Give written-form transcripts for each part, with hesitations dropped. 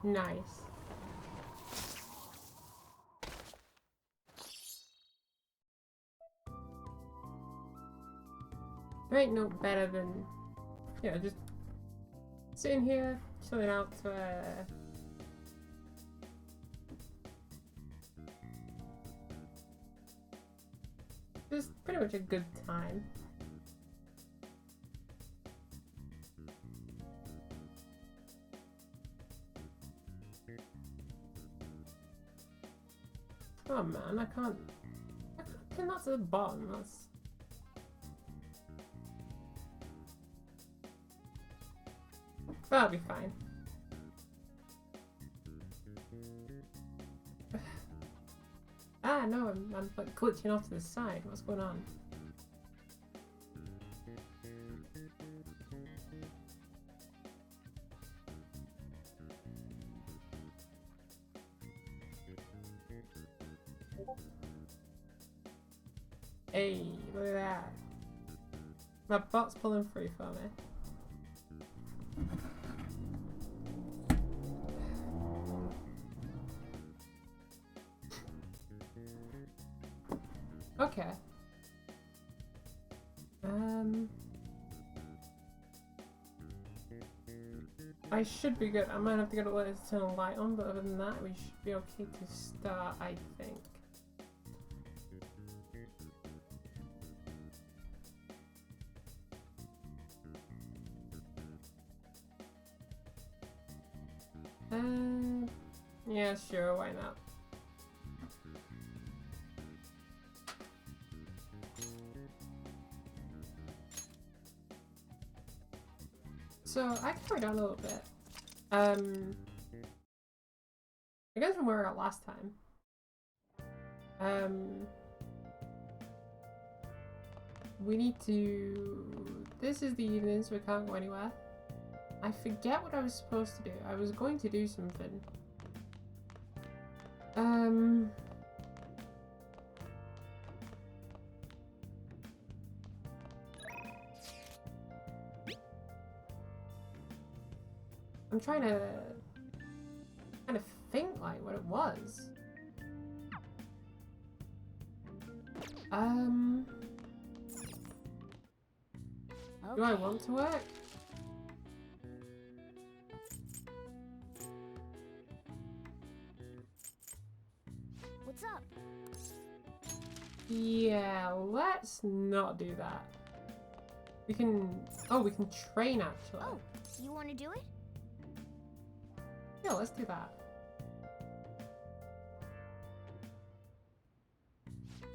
Nice. There ain't no better than, just sitting here, chilling out to just pretty much a good time. Oh man, I can't pin that to the bottom. That'll be fine. No, I'm like glitching off to the side. What's going on? Hey, look at that. My bot's pulling through for me. Okay. I should be good. I might have to get a little turn a light on, but other than that, we should be okay to start, I think. Yeah, sure, why not? So, I carried on a little bit. I guess from where we were at last time. We need to... This is the evening, so we can't go anywhere. I forget what I was supposed to do. I was going to do something. I'm trying to kind of think like what it was. Do I want to work? What's up? Yeah, let's not do that. We can... Oh, we can train actually. Oh, you want to do it? Yeah, let's do that.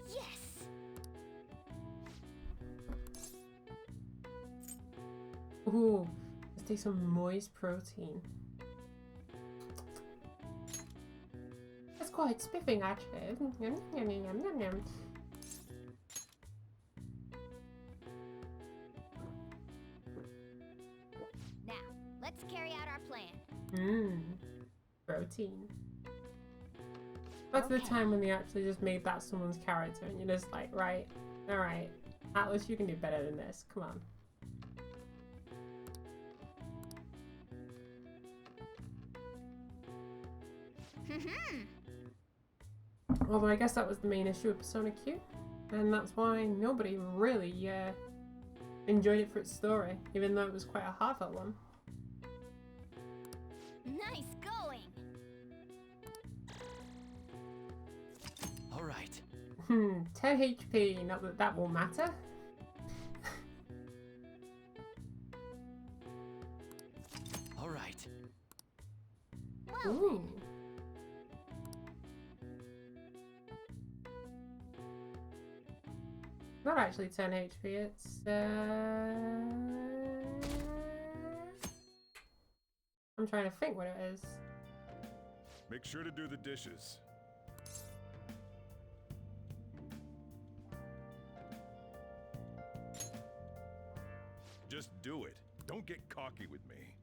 Yes! Ooh, let's take some moist protein. That's quite spiffing actually. Yum, yum, yum, yum, yum, yum. Now, let's carry out our plan. Protein. That's the time when they actually just made that someone's character and you're just like, right, alright, Atlas, you can do better than this, come on. Although I guess that was the main issue with Persona Q, and that's why nobody really enjoyed it for its story, even though it was quite a heartfelt one. Nice going! Alright. 10 HP, not that that will matter. Alright. Well, Ooh. Not actually 10 HP, it's I'm trying to think what it is. Make sure to do the dishes. Just do it. Don't get cocky with me.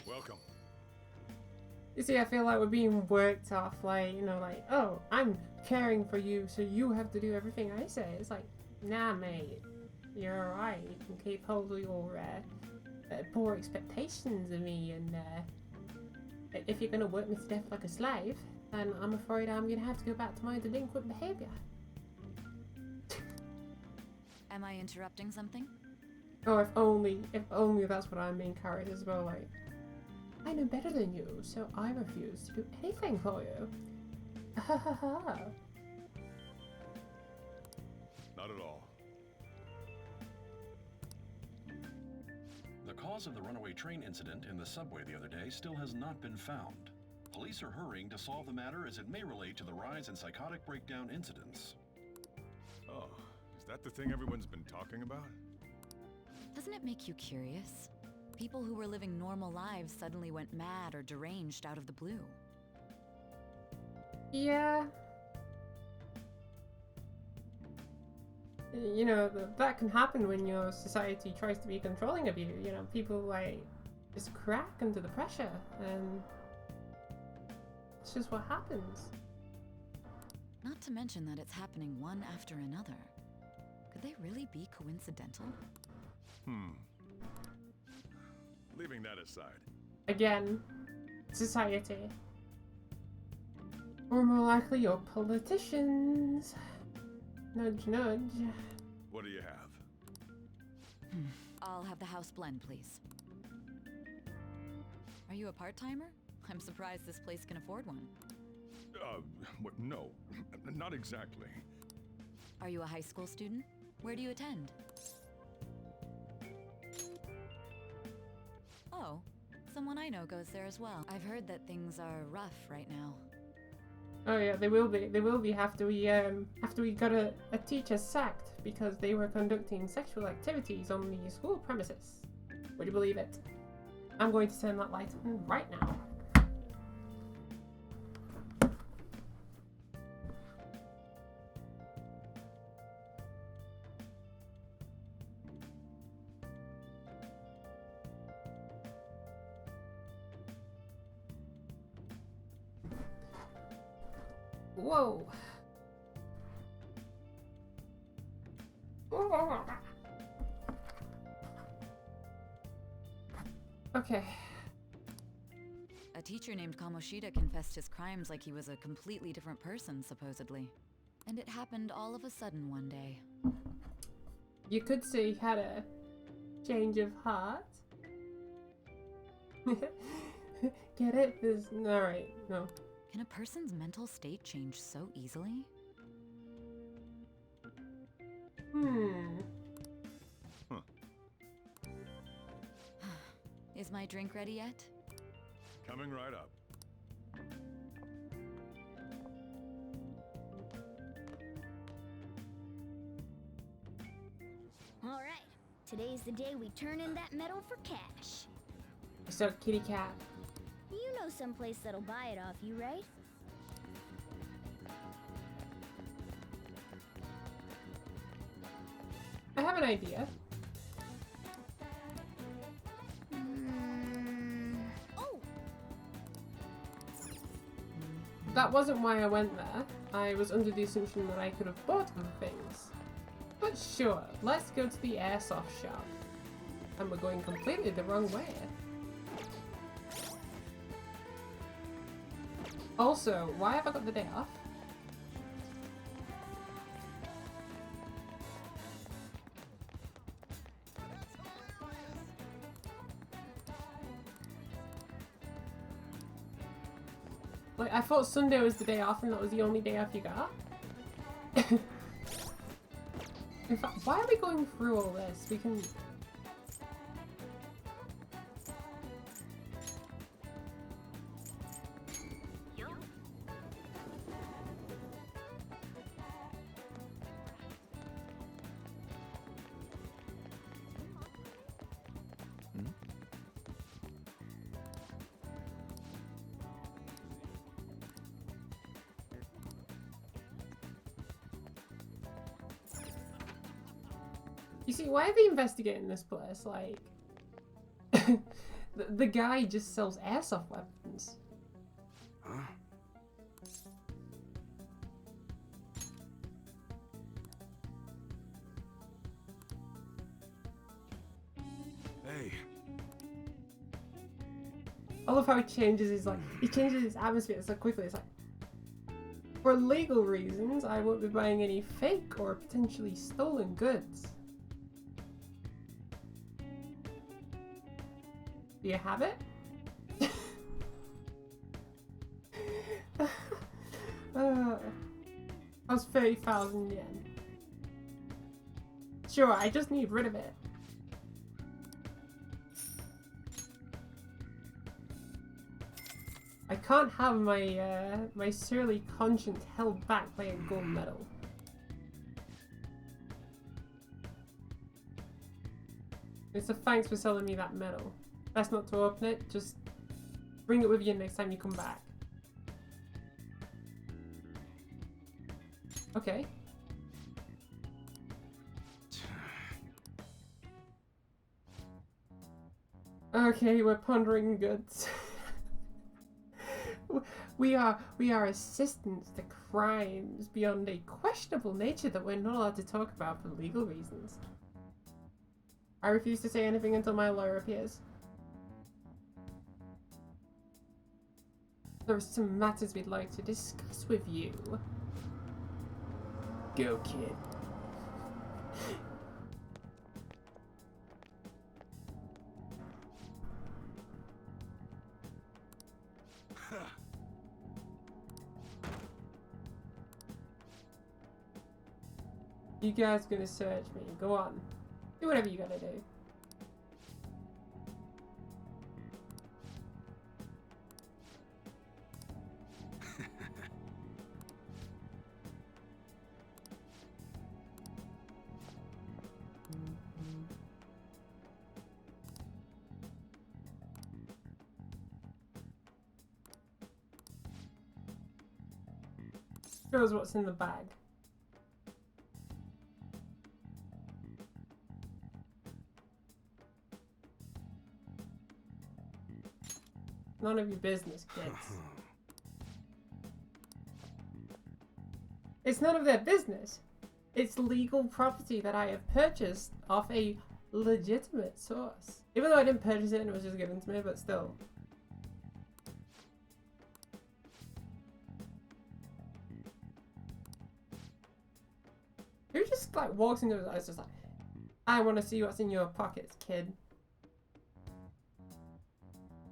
Welcome. You see, I feel like we're being worked off, like, you know, like, oh, I'm caring for you, so you have to do everything I say. It's like, nah, mate, you're alright. You can keep hold of your poor expectations of me, and if you're gonna work me to death like a slave, then I'm afraid I'm gonna have to go back to my delinquent behavior. Am I interrupting something? Oh, if only that's what I'm being carried as well. Like, I know better than you, so I refuse to do anything for you. Ha ha ha. Not at all. The cause of the runaway train incident in the subway the other day still has not been found. Police are hurrying to solve the matter as it may relate to the rise in psychotic breakdown incidents. Oh, is that the thing everyone's been talking about? Doesn't it make you curious? People who were living normal lives suddenly went mad or deranged out of the blue. Yeah. You know, that can happen when your society tries to be controlling of you. You know, people like just crack under the pressure, and it's just what happens. Not to mention that it's happening one after another. Could they really be coincidental? Leaving that aside. Again, society. Or more likely, your politicians. Nudge, nudge. What do you have? I'll have the house blend, please. Are you a part-timer? I'm surprised this place can afford one. What? No, not exactly. Are you a high school student? Where do you attend? Oh, someone I know goes there as well. I've heard that things are rough right now. Oh yeah, they will be. They will be after we got a teacher sacked because they were conducting sexual activities on the school premises. Would you believe it? I'm going to turn that light on right now. Whoa. Okay. A teacher named Kamoshida confessed his crimes like he was a completely different person, supposedly. And it happened all of a sudden one day. You could say he had a change of heart. Get it? There's alright, no. Can a person's mental state change so easily? Is my drink ready yet? Coming right up. All right. Today's the day we turn in that metal for cash. So, kitty cat. You know someplace that'll buy it off you, right? I have an idea. Oh! That wasn't why I went there. I was under the assumption that I could have bought other things. But sure, let's go to the airsoft shop. And we're going completely the wrong way. Also, why have I got the day off? Like, I thought Sunday was the day off and that was the only day off you got. In fact, why are we going through all this? We can... You see, why are they investigating this place? Like, the guy just sells airsoft weapons. Huh? Hey, I love how he changes his atmosphere so quickly. It's like, for legal reasons, I won't be buying any fake or potentially stolen goods. Do you have it? That's 30,000 yen. Sure, I just need rid of it. I can't have my my surly conscience held back by a gold medal. It's a thanks for selling me that medal. Best not to open it, just bring it with you next time you come back. Okay. Okay, we're pondering goods. We are assistants to crimes beyond a questionable nature that we're not allowed to talk about for legal reasons. I refuse to say anything until my lawyer appears. There are some matters we'd like to discuss with you. Go, kid. You guys gonna search me. Go on. Do whatever you gotta do. Shows what's in the bag. None of your business, kids. It's none of their business. It's legal property that I have purchased off a legitimate source. Even though I didn't purchase it and it was just given to me, but still. Who just like walks into his eyes just like, I want to see what's in your pockets, kid.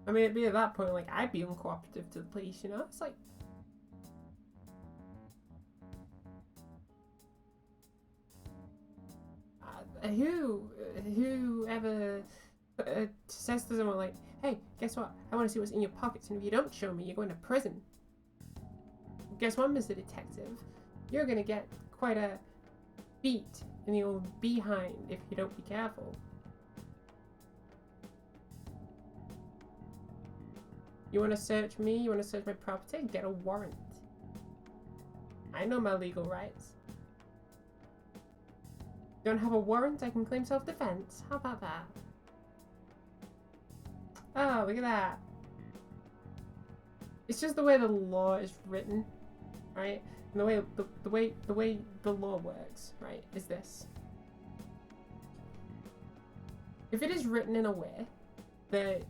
I mean, it'd be at that point, like, I'd be uncooperative to the police, you know? It's like... whoever says to someone like, hey, guess what? I want to see what's in your pockets, and if you don't show me, you're going to prison. Guess what, Mr. Detective? You're going to get quite a beat in the old behind if you don't be careful. You want to search me? You want to search my property? Get a warrant. I know my legal rights. Don't have a warrant? I can claim self-defense. How about that? Oh, look at that. It's just the way the law is written, right? And the way the law works, right, is this. If it is written in a way that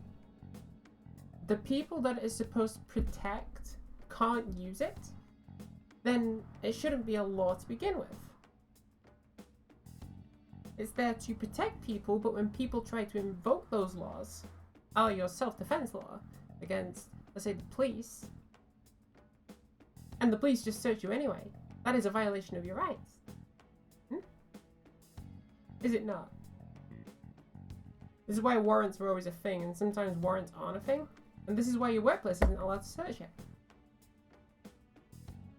the people that it is supposed to protect can't use it, then it shouldn't be a law to begin with. It's there to protect people, but when people try to invoke those laws, your self-defense law, against, let's say, the police, and the police just search you anyway, that is a violation of your rights. Is it not? This is why warrants were always a thing, and sometimes warrants aren't a thing. And this is why your workplace isn't allowed to search it.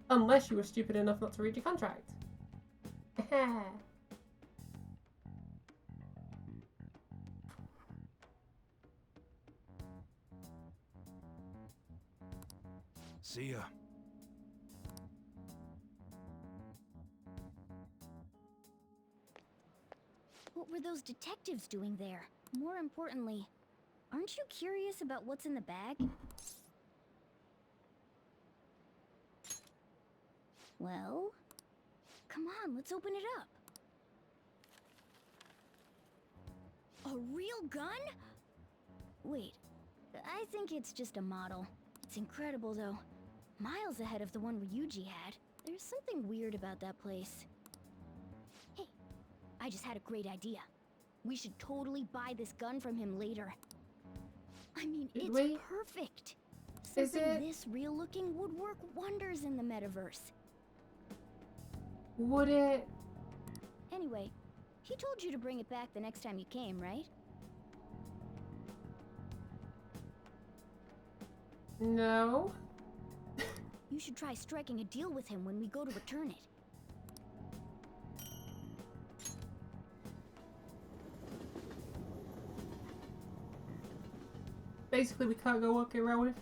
Unless you were stupid enough not to read your contract. See ya. What were those detectives doing there? More importantly, aren't you curious about what's in the bag? Well, come on, let's open it up. A real gun? Wait, I think it's just a model. It's incredible, though. Miles ahead of the one Ryuji had. There's something weird about that place. Hey, I just had a great idea. We should totally buy this gun from him later. I mean, Did it's we? perfect. Is Something it? this real-looking would work wonders in the metaverse. Would it? Anyway, he told you to bring it back the next time you came, right? No. You should try striking a deal with him when we go to return it. Basically, we can't go walking around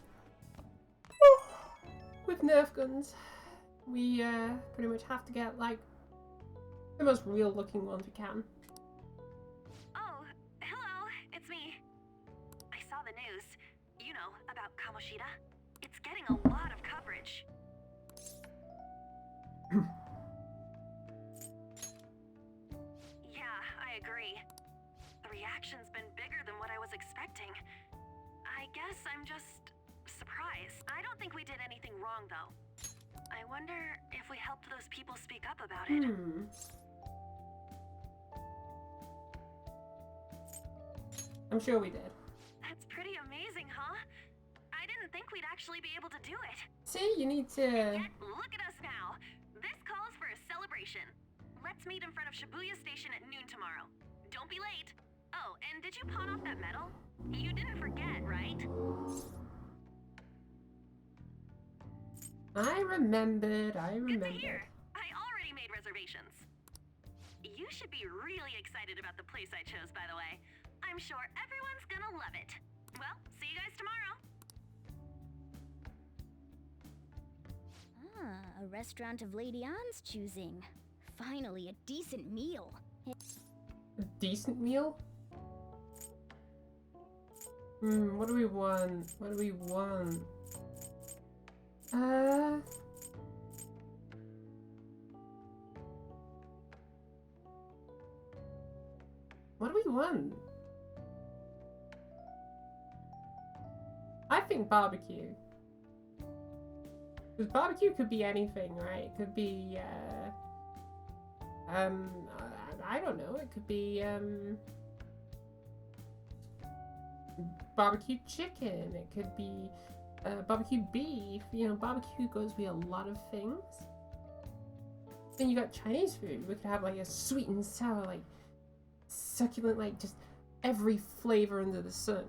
with Nerf guns. We pretty much have to get like the most real looking ones we can. Oh, hello, it's me. I saw the news, you know, about Kamoshida. It's getting a lot of coverage. Yeah, I agree. The reaction's been bigger than what I was expecting. I guess I'm just surprised. I don't think we did anything wrong, though. I wonder if we helped those people speak up about it. I'm sure we did. That's pretty amazing, huh? I didn't think we'd actually be able to do it. See, you need to. Yet, look at us now. This calls for a celebration. Let's meet in front of Shibuya Station at noon tomorrow. Don't be late. Oh, and did you pawn off that medal? You didn't forget, right? I remembered. Good to hear. I already made reservations. You should be really excited about the place I chose, by the way. I'm sure everyone's gonna love it. Well, see you guys tomorrow. Ah, a restaurant of Lady Ann's choosing. Finally, a decent meal. A decent meal? What do we want? What do we want? What do we want? I think barbecue. Because barbecue could be anything, right? It could be, I don't know. It could be, barbecue chicken. It could be, barbecue beef. You know, barbecue goes with a lot of things. Then you got Chinese food. We could have, like, a sweet and sour, like, succulent, like, just every flavor under the sun.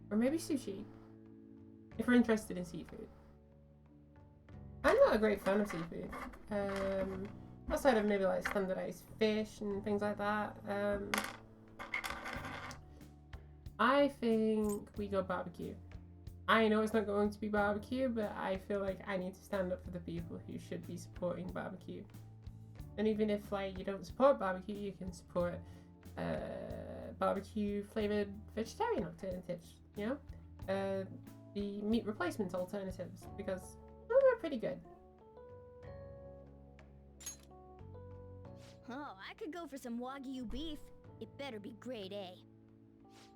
Or maybe sushi, if we're interested in seafood. I'm not a great fan of seafood. Outside of maybe like standardized fish and things like that. I think we go barbecue. I know it's not going to be barbecue, but I feel like I need to stand up for the people who should be supporting barbecue. And even if like you don't support barbecue, you can support barbecue flavored vegetarian alternatives, you know? The meat replacement alternatives, because they're pretty good. Oh, I could go for some Wagyu beef. It better be grade A.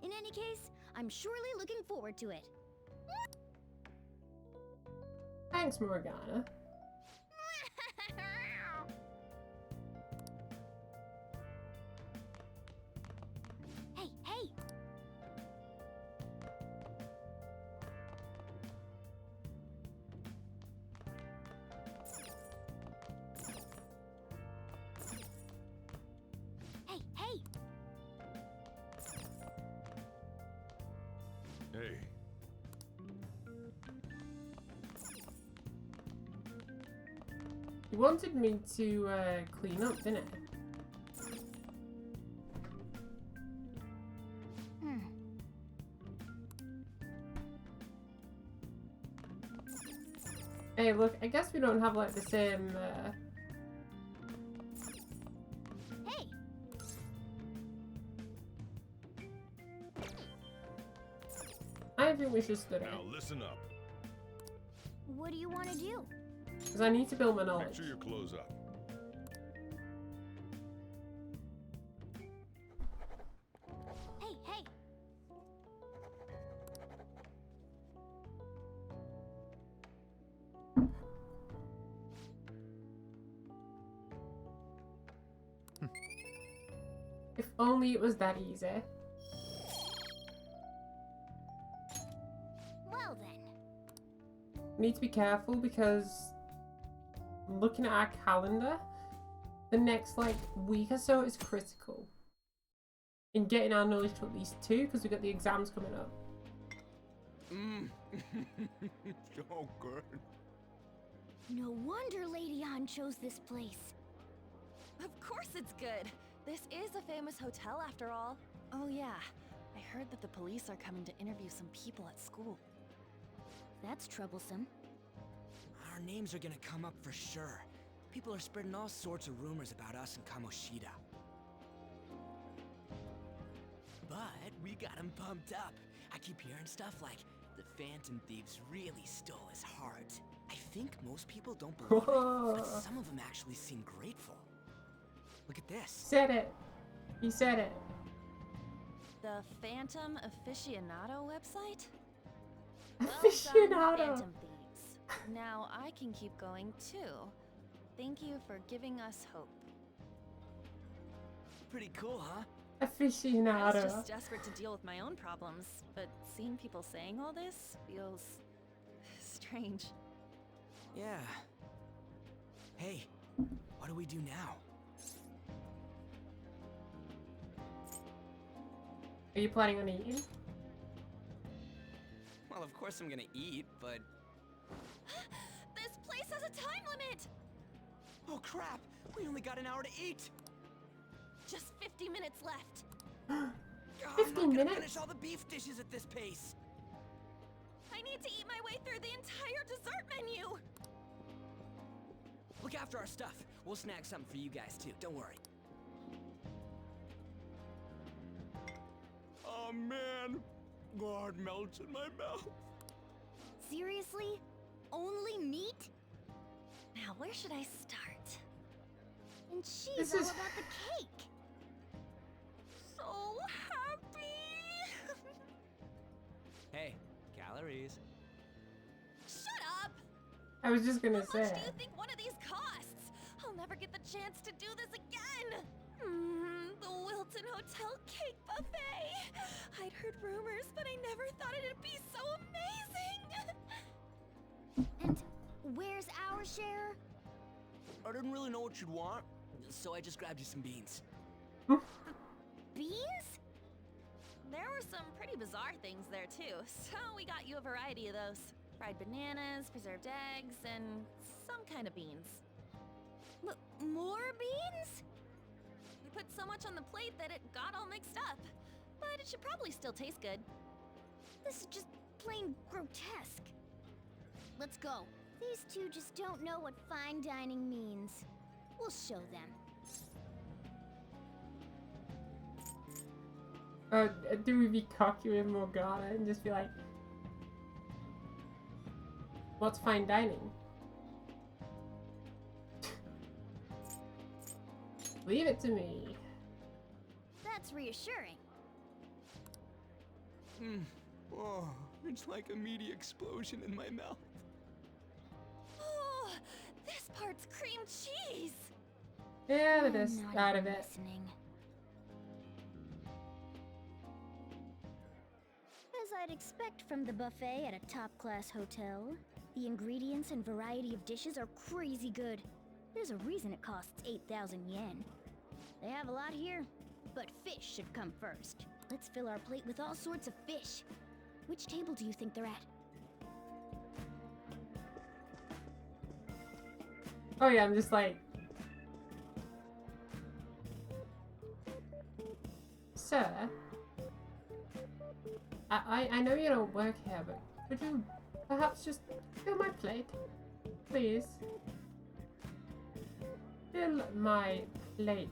In any case, I'm surely looking forward to it. Thanks, Morgana. Hey, hey! Hey, hey! Hey, You wanted me to clean up, didn't it? Hmm. Hey, look, I guess we don't have like the same. Hey! I think we should study. now listen up. What do you want to do? Because I need to build my Make knowledge. sure your clothes up. Hey, hey! If only it was that easy. Well then. Need to be careful because looking at our calendar, the next like week or so is critical in getting our knowledge to at least 2 because we've got the exams coming up. So good. No wonder Lady Anne chose this place. Of course it's good. This is a famous hotel after all. Oh yeah, I heard that the police are coming to interview some people at school. That's troublesome. Our names are gonna come up for sure. People are spreading all sorts of rumors about us and Kamoshida. But we got him pumped up. I keep hearing stuff like the Phantom Thieves really stole his heart. I think most people don't believe it, but some of them actually seem grateful. Look at this. Said it. He said it. The Phantom Aficionado website? Well done, Aficionado. Phantom Thieves. Now I can keep going too. Thank you for giving us hope. Pretty cool, huh? I was Aficionado. just desperate to deal with my own problems, but seeing people saying all this feels strange. Yeah. Hey, what do we do now? Are you planning on eating? Well, of course I'm gonna eat, but... This place has a time limit! Oh crap! We only got an hour to eat! Just 50 minutes left. I'm 50 not gonna minutes? finish all the beef dishes at this pace! I need to eat my way through the entire dessert menu! Look after our stuff. We'll snag something for you guys too, don't worry. Oh man, God melts in my mouth. Seriously? Only meat? Now, where should I start? And she's This all is- about the cake. So happy! Hey, calories. Shut up! I was just gonna How say. much do you think one of these costs? I'll never get the chance to do this again! The Wilton Hotel Cake Buffet! I'd heard rumors, but I never thought it'd be so amazing! And where's our share? I didn't really know what you'd want, so I just grabbed you some beans. Beans? There were some pretty bizarre things there too, so we got you a variety of those. Fried bananas, preserved eggs, and some kind of beans. More beans? We put so much on the plate that it got all mixed up. But it should probably still taste good. This is just plain grotesque. Let's go. These two just don't know what fine dining means. We'll show them. Do we be cocky with Morgana and just be like, what's fine dining? Leave it to me. That's reassuring. Oh, it's like a meaty explosion in my mouth. Oh, this part's cream cheese! Yeah, I'm it is. not Out of even it. listening. As I'd expect from the buffet at a top-class hotel, the ingredients and variety of dishes are crazy good. There's a reason it costs 8,000 yen. They have a lot here, but fish should come first. Let's fill our plate with all sorts of fish. Which table do you think they're at? Oh yeah, I'm just like, sir, I know you don't work here, but could you perhaps just fill my plate, please? Fill my plate.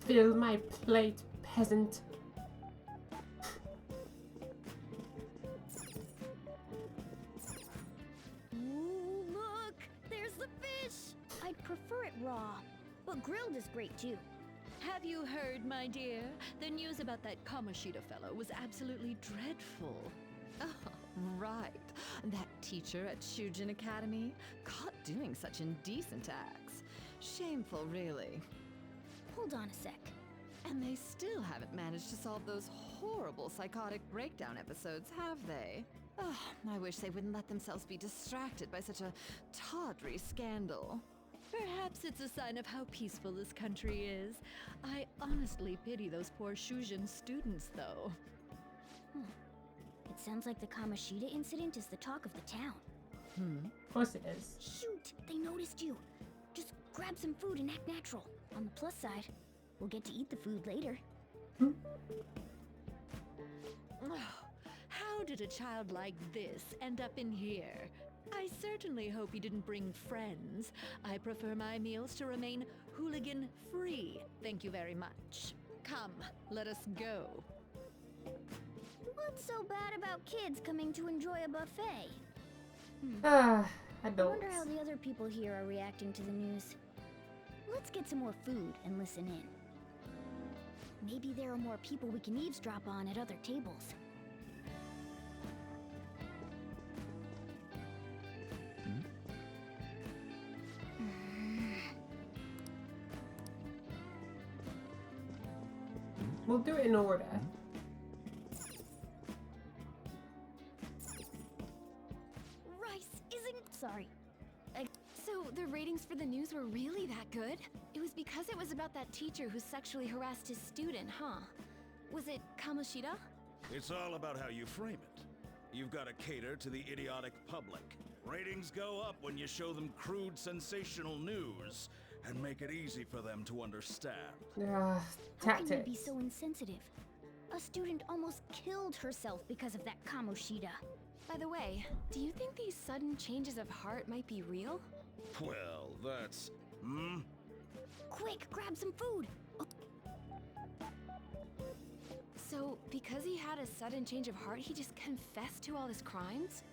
Fill my plate, peasant. Ooh, look! There's the fish! I'd prefer it raw, but grilled is great too. Have you heard, my dear? The news about that Kamoshida fellow was absolutely dreadful. Oh, right. That teacher at Shujin Academy, caught doing such indecent acts. Shameful, really. Hold on a sec. And they still haven't managed to solve those horrible psychotic breakdown episodes, have they? Oh, I wish they wouldn't let themselves be distracted by such a tawdry scandal. Perhaps it's a sign of how peaceful this country is. I honestly pity those poor Shujin students, though. It sounds like the Kamoshida incident is the talk of the town. Of course it is. Shoot, they noticed you. Just grab some food and act natural. On the plus side, we'll get to eat the food later. Oh, how did a child like this end up in here? I certainly hope he didn't bring friends. I prefer my meals to remain hooligan-free. Thank you very much. Come, let us go. What's so bad about kids coming to enjoy a buffet? Ah, I adults. wonder how the other people here are reacting to the news. Let's get some more food and listen in. Maybe there are more people we can eavesdrop on at other tables. We'll do it in order. Rice isn't. Sorry. So the ratings for the news were really that good? It was because it was about that teacher who sexually harassed his student, huh? Was it Kamoshida? It's all about how you frame it. You've got to cater to the idiotic public. Ratings go up when you show them crude, sensational news and make it easy for them to understand. How can you be Tactics. so insensitive? A student almost killed herself because of that Kamoshida. By the way, do you think these sudden changes of heart might be real? Well, that's... Quick, grab some food! So, because he had a sudden change of heart, he just confessed to all his crimes?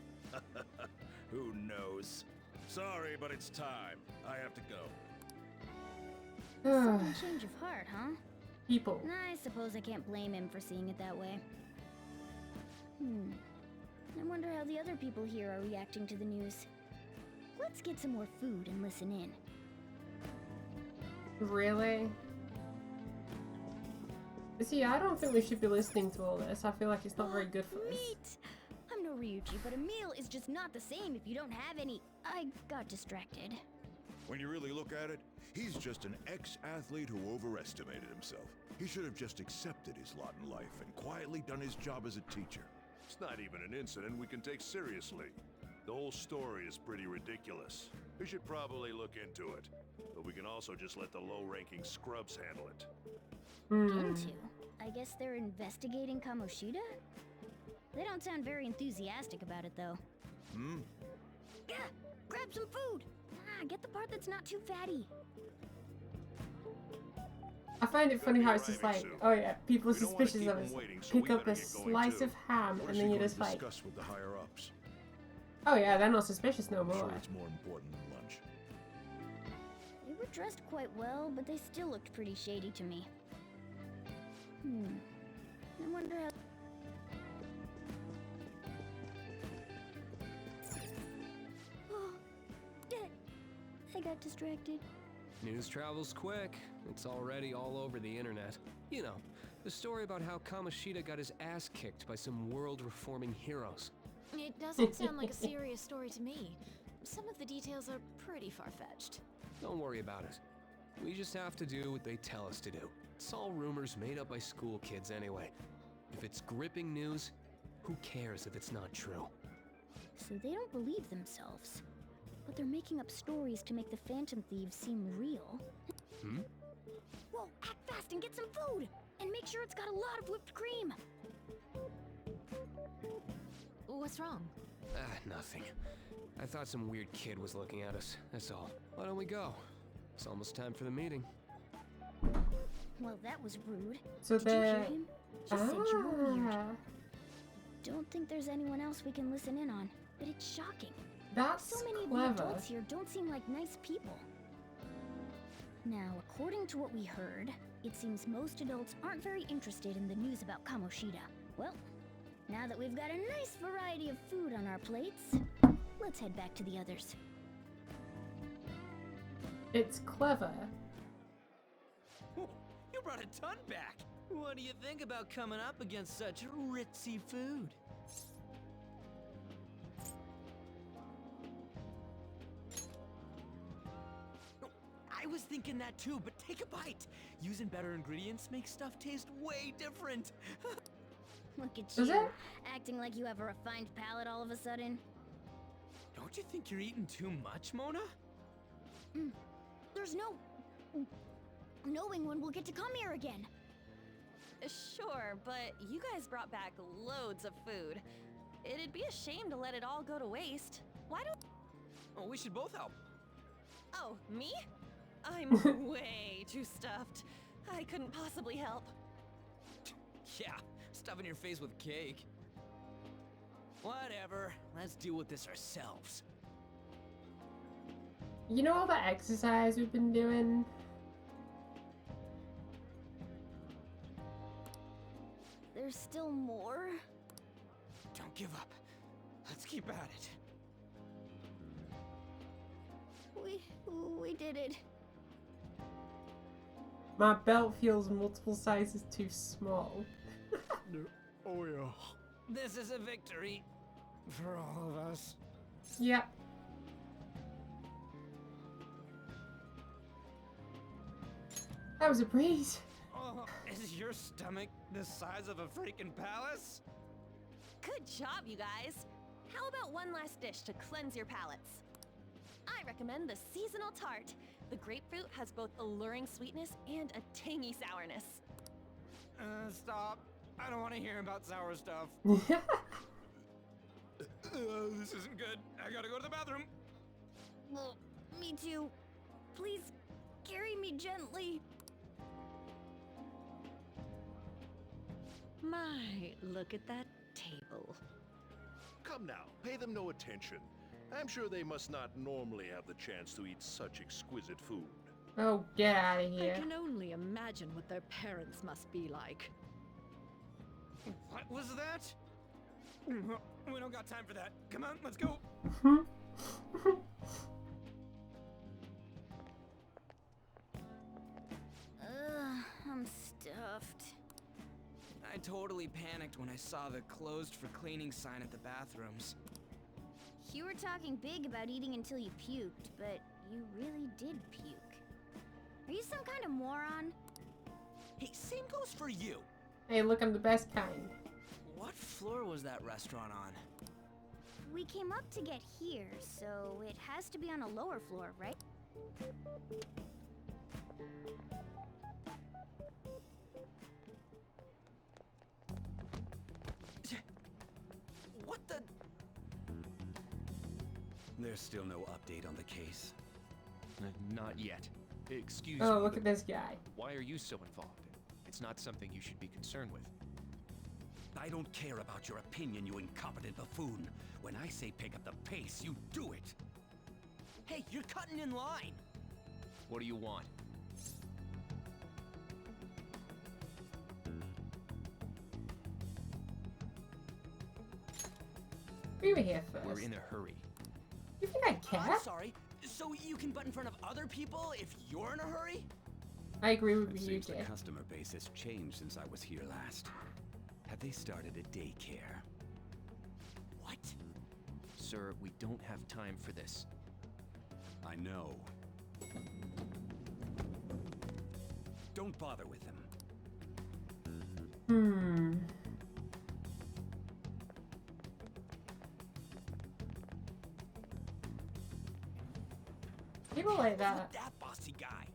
Who knows? Sorry, but it's time. I have to go. Sudden change of heart, huh? People. I suppose I can't blame him for seeing it that way. I wonder how the other people here are reacting to the news. Let's get some more food and listen in. Really? See, I don't think we should be listening to all this. I feel like it's not very good for us. Meat! I'm no Ryuji, but a meal is just not the same if you don't have any. I got distracted. When you really look at it, he's just an ex-athlete who overestimated himself. He should have just accepted his lot in life and quietly done his job as a teacher. It's not even an incident we can take seriously. The whole story is pretty ridiculous. We should probably look into it. But we can also just let the low-ranking scrubs handle it. Into? I guess they're investigating Kamoshida? They don't sound very enthusiastic about it, though. Yeah, grab some food! Get the part that's not too fatty. I find it funny how it's just like, Arriving soon. oh yeah, people are We don't wanna suspicious keep of them us. waiting, so Pick we up a better get going, slice too. of ham What and is then he you going just to like, discuss with the higher-ups? oh yeah, they're not suspicious no I'm more. sure it's more important than lunch. They were dressed quite well, but they still looked pretty shady to me. I wonder how... I got distracted. News travels quick. It's already all over the internet. You know, the story about how Kamoshida got his ass kicked by some world-reforming heroes. It doesn't sound like a serious story to me. Some of the details are pretty far-fetched. Don't worry about it. We just have to do what they tell us to do. It's all rumors made up by school kids anyway. If it's gripping news, who cares if it's not true? So they don't believe themselves. But they're making up stories to make the Phantom Thieves seem real. Whoa, act fast and get some food! And make sure it's got a lot of whipped cream! What's wrong? Nothing. I thought some weird kid was looking at us, that's all. Why don't we go? It's almost time for the meeting. Well, that was rude. So Did you hear they're... him? He said you were weird. Ah, Don't think there's anyone else we can listen in on, but it's shocking. that's So many of the clever. adults here don't seem like nice people. Now, according to what we heard, it seems most adults aren't very interested in the news about Kamoshida. Well, now that we've got a nice variety of food on our plates, let's head back to the others. It's clever. You brought a ton back. What do you think about coming up against such ritzy food? I was thinking that too, but take a bite. Using better ingredients makes stuff taste way different. Look at Is you, it? acting like you have a refined palate all of a sudden. Don't you think you're eating too much, Mona? There's no knowing when we'll get to come here again. Sure, but you guys brought back loads of food. It'd be a shame to let it all go to waste. Why don't... Oh, we should both help. Oh, me? I'm way too stuffed. I couldn't possibly help. Yeah, stuffing your face with cake. Whatever, let's deal with this ourselves. You know all that exercise we've been doing? There's still more? Don't give up. Let's keep at it. We did it. My belt feels multiple sizes too small. Oh yeah. This is a victory for all of us. Yep. That was a breeze. Oh, is your stomach the size of a freaking palace? Good job, you guys. How about one last dish to cleanse your palates? I recommend the seasonal tart. The grapefruit has both alluring sweetness and a tangy sourness. Stop. I don't want to hear about sour stuff. This isn't good. I gotta go to the bathroom. Well, me too. Please, carry me gently. My, look at that table. Come now, pay them no attention. I'm sure they must not normally have the chance to eat such exquisite food. Oh, get out of here. I can only imagine what their parents must be like. What was that? We don't got time for that. Come on, let's go. I'm stuffed. I totally panicked when I saw the closed for cleaning sign at the bathrooms. You were talking big about eating until you puked, but you really did puke. Are you some kind of moron? Hey, same goes for you. Hey, look, I'm the best kind. What floor was that restaurant on? We came up to get here, so it has to be on a lower floor, right? What the? There's still no update on the case. Not yet. Excuse me. Oh, look at this guy. Why are you so involved? It's not something you should be concerned with. I don't care about your opinion, you incompetent buffoon. When I say pick up the pace, you do it. Hey, you're cutting in line. What do you want? We were here first. We're in a hurry. You think I care? I'm sorry. So you can butt in front of other people if you're in a hurry? I agree with It you, seems the Dick. customer base has changed since I was here last. Have they started a daycare? What? Sir, we don't have time for this. I know. Don't bother with them. People like that. That bossy guy.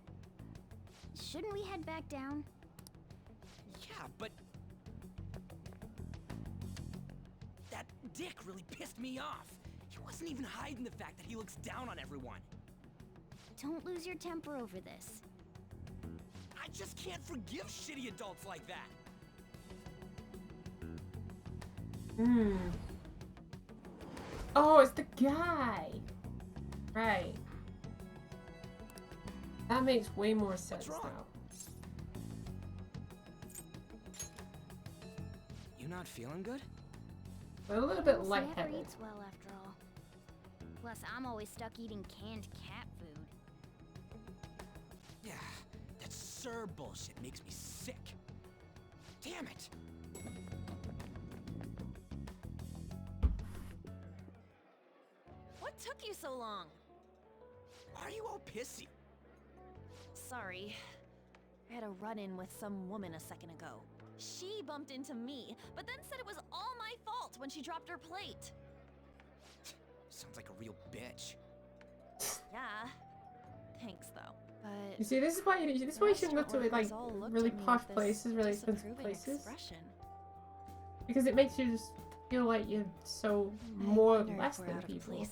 Shouldn't we head back down? Yeah, but that Dick really pissed me off. He wasn't even hiding the fact that he looks down on everyone. Don't lose your temper over this. I just can't forgive shitty adults like that. Oh, it's the guy. Right. That makes way more sense wrong? now. You not feeling good? But a little bit Never lightheaded. eats well after all. Plus, I'm always stuck eating canned cat food. Yeah, that Sir bullshit makes me sick. Damn it! What took you so long? Why are you all pissy? Sorry. I had a run-in with some woman a second ago. She bumped into me, but then said it was all my fault when she dropped her plate. Sounds like a real bitch. Yeah. Thanks, though. But You see, this is why you shouldn't go to like really posh places, really expensive places, because it makes you just feel like you're so more or less than people.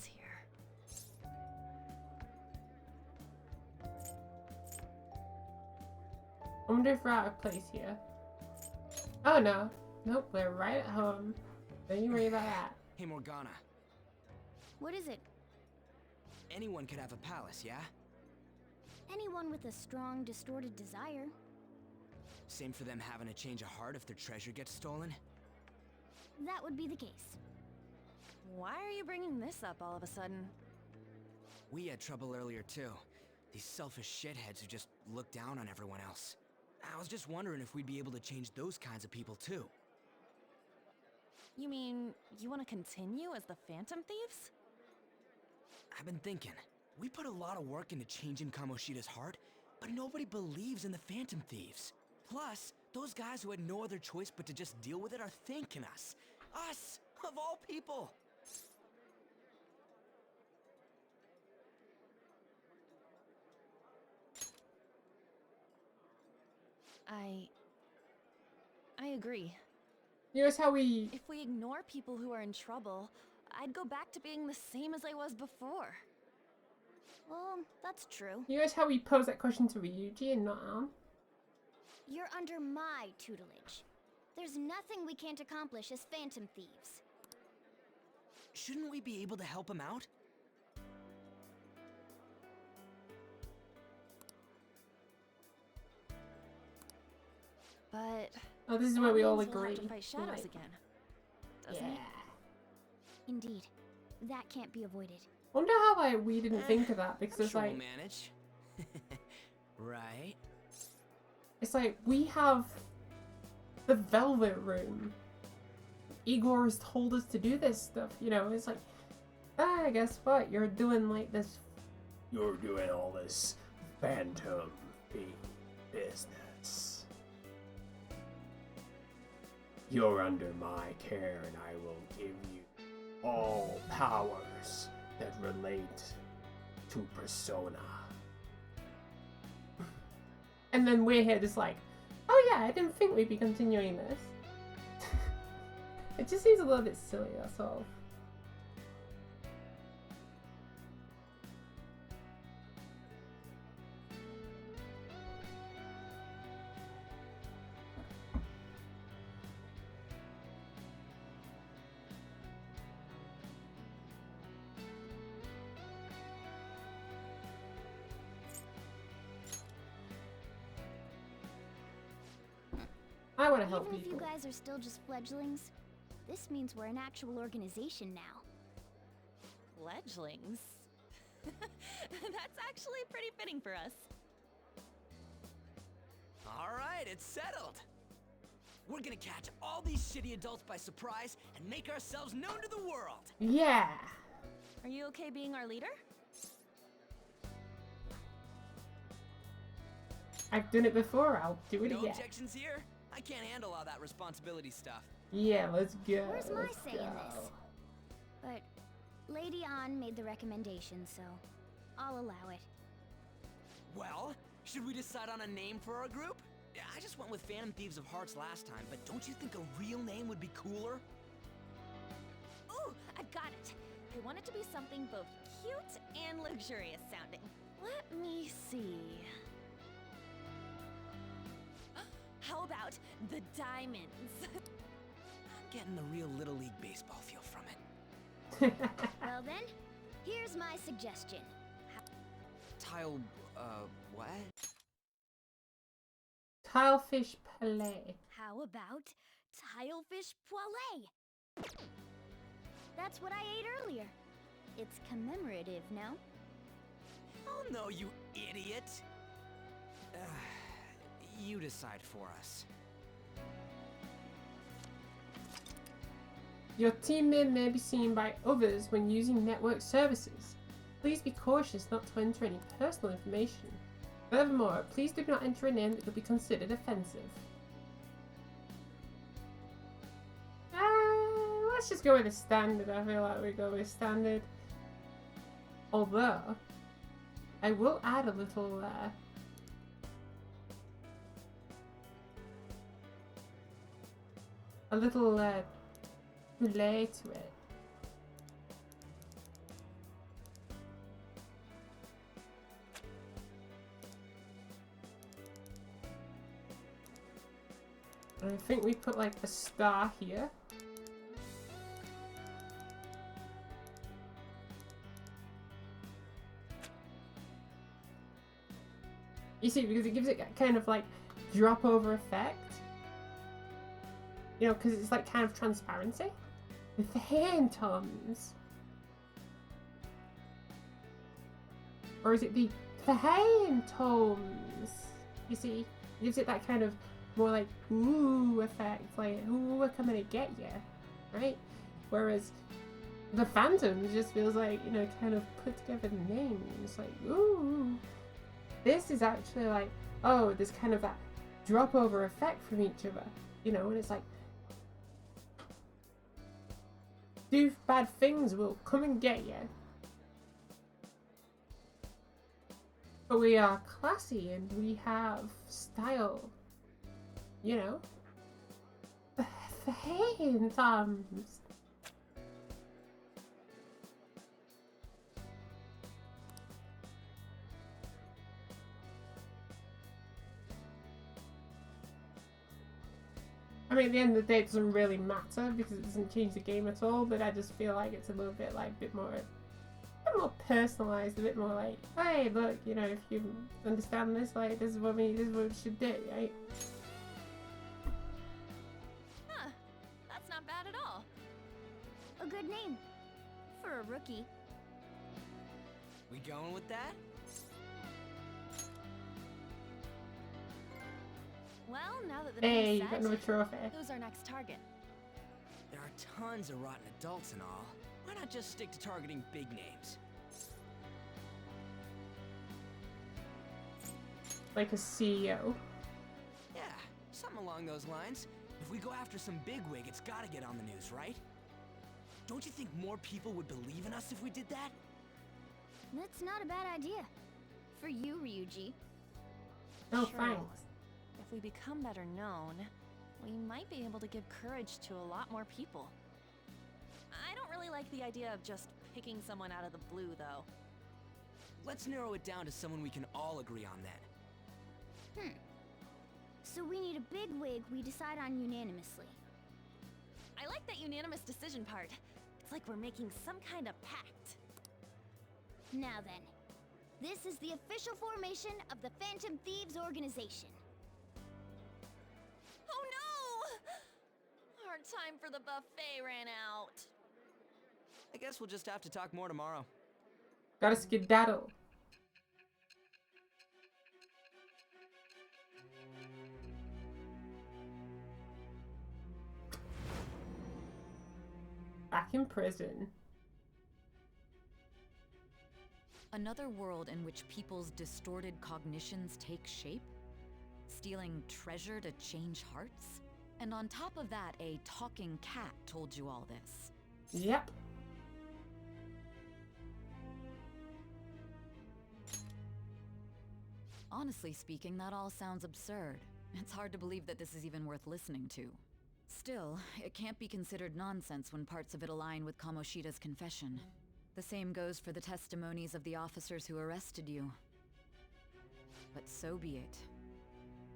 I wonder if we're out of place here. Oh no. Nope, we're right at home. Don't you worry about that. Hey, Morgana. What is it? Anyone could have a palace, yeah? Anyone with a strong, distorted desire. Same for them having a change of heart if their treasure gets stolen? That would be the case. Why are you bringing this up all of a sudden? We had trouble earlier too. These selfish shitheads who just look down on everyone else. I was just wondering if we'd be able to change those kinds of people too. You mean, you want to continue as the Phantom Thieves? I've been thinking. We put a lot of work into changing Kamoshida's heart, but nobody believes in the Phantom Thieves. Plus, those guys who had no other choice but to just deal with it are thanking us. Us, of all people! I agree. Here's how we... If we ignore people who are in trouble, I'd go back to being the same as I was before. Well, that's true. Here's how we pose that question to Ryuji and not Ann. You're under my tutelage. There's nothing we can't accomplish as Phantom Thieves. Shouldn't we be able to help him out? But Oh, this is where we all that means we'll agree. have to fight shadows Right. again, doesn't it? Indeed. That can't be avoided. Wonder how like we didn't think of that, because I'm it's sure like we'll manage. Right? it's like we have the Velvet Room. Igor has told us to do this stuff, you know. It's like, guess what? You're doing like this. You're doing all this Phantom Thief business. You're under my care, and I will give you all powers that relate to Persona. And then we're here just like, oh yeah, I didn't think we'd be continuing this. It just seems a little bit silly, that's all. I want to help Even if people. you guys are still just fledglings, this means we're an actual organization now. Fledglings? That's actually pretty fitting for us. Alright, it's settled. We're gonna catch all these shitty adults by surprise and make ourselves known to the world. Yeah. Are you okay being our leader? I've done it before, I'll do it No again. objections here. I can't handle all that responsibility stuff. Yeah, let's go. Where's my let's say in go. this? But Lady An made the recommendation, so I'll allow it. Well, should we decide on a name for our group? Yeah, I just went with Phantom Thieves of Hearts last time, but don't you think a real name would be cooler? Ooh, I've got it. I want it to be something both cute and luxurious sounding. Let me see. How about the Diamonds? Getting the real Little League Baseball feel from it. Well then, here's my suggestion. Tile, what? Tilefish Palais. How about Tilefish Poêlée? That's what I ate earlier. It's commemorative, no? Oh no, you idiot! you decide for us. Your teammate may be seen by others when using network services. Please be cautious not to enter any personal information. Furthermore, please do not enter a name that could be considered offensive. Let's just go with the standard. I feel like we go with standard. Although, I will add a little relay to it. And I think we put like a star here. You see, because it gives it kind of like drop over effect. You know, because it's like kind of transparency. The phantoms. Or is it the phantoms? You see, it gives it that kind of more like ooh effect, like ooh, we're coming to get you, right? Whereas the phantoms just feels like, you know, kind of put together names, like ooh. This is actually like, oh, there's kind of that drop over effect from each other, you know, and it's like, do bad things will come and get you. But we are classy and we have style, you know. The phantoms. I mean, at the end of the day, it doesn't really matter because it doesn't change the game at all. But I just feel like it's a little bit like a bit more personalized, a bit more like, hey, look, you know, if you understand this, like, this is what we should do, right? Huh? That's not bad at all. A good name for a rookie. We going with that? Well, now that the Hey, name's you got set, another trophy. who's our next target? There are tons of rotten adults and all. Why not just stick to targeting big names? Like a CEO. Yeah, something along those lines. If we go after some bigwig, it's gotta get on the news, right? Don't you think more people would believe in us if we did that? That's not a bad idea. For you, Ryuji. Oh, Sure. thanks. If we become better known, we might be able to give courage to a lot more people. I don't really like the idea of just picking someone out of the blue, though. Let's narrow it down to someone we can all agree on then. So we need a big wig we decide on unanimously. I like that unanimous decision part. It's like we're making some kind of pact. Now then, this is the official formation of the Phantom Thieves organization. Oh no! Our time for the buffet ran out. I guess we'll just have to talk more tomorrow. Gotta skedaddle. Back in prison. Another world in which people's distorted cognitions take shape? Stealing treasure to change hearts? And on top of that, a talking cat told you all this. Yep. Honestly speaking, that all sounds absurd. It's hard to believe that this is even worth listening to. Still, it can't be considered nonsense when parts of it align with Kamoshida's confession. The same goes for the testimonies of the officers who arrested you. But so be it.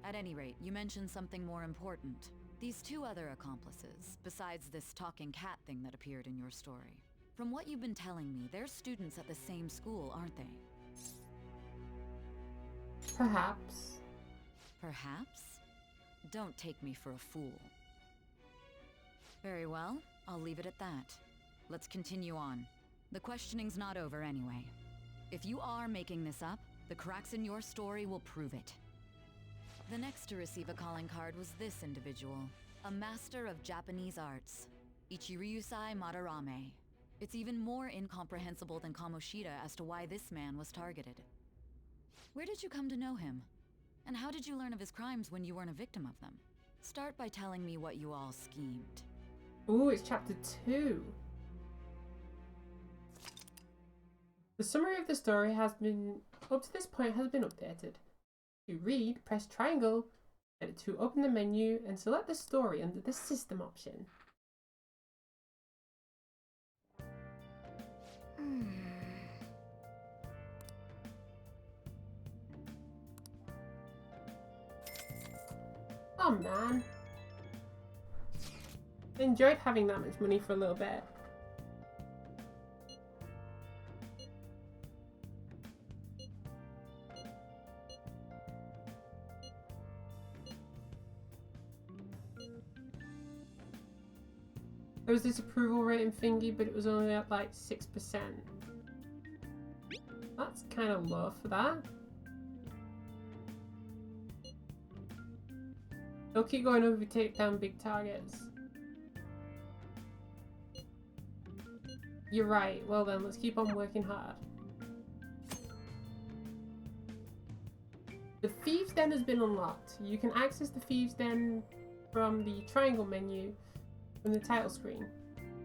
At any rate, you mentioned something more important. These two other accomplices, besides this talking cat thing that appeared in your story. From what you've been telling me, they're students at the same school, aren't they? Perhaps. Perhaps? Don't take me for a fool. Very well, I'll leave it at that. Let's continue on. The questioning's not over anyway. If you are making this up, the cracks in your story will prove it. The next to receive a calling card was this individual, a master of Japanese arts, Ichiryusai Madarame. It's even more incomprehensible than Kamoshida as to why this man was targeted. Where did you come to know him? And how did you learn of his crimes when you weren't a victim of them? Start by telling me what you all schemed. Ooh, it's chapter 2. The summary of the story has been, up to this point, has been updated. To read, press triangle, and to open the menu and select the story under the system option. Oh man. I enjoyed having that much money for a little bit. There was this approval rating thingy, but it was only at like 6%. That's kind of low for that. They'll keep going over to take down big targets. You're right. Well then, let's keep on working hard. The Thieves' Den has been unlocked. You can access the Thieves' Den from the triangle menu from the title screen.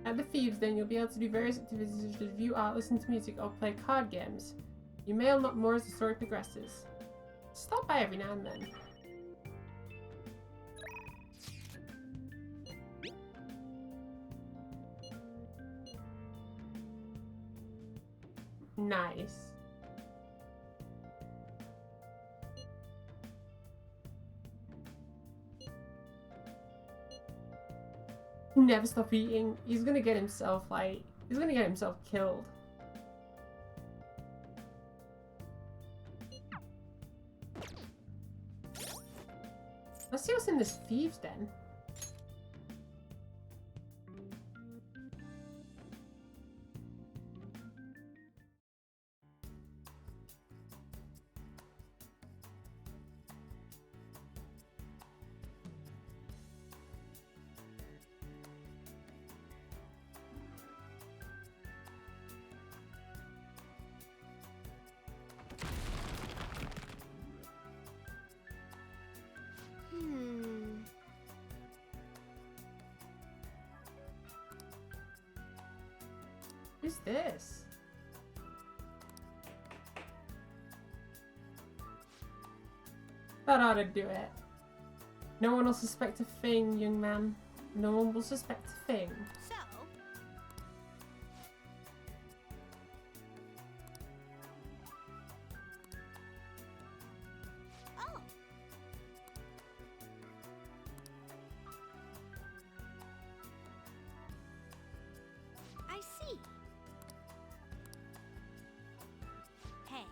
At the Thieves' Den, you'll be able to do various activities such as view art, listen to music, or play card games. You may unlock more as the story progresses. Stop by every now and then. Nice. Never stop eating. He's gonna get himself killed. Let's see what's in this Thieves' Den. Who's this? That ought to do it. No one will suspect a thing, young man. No one will suspect a thing. So, oh, I see. Hey.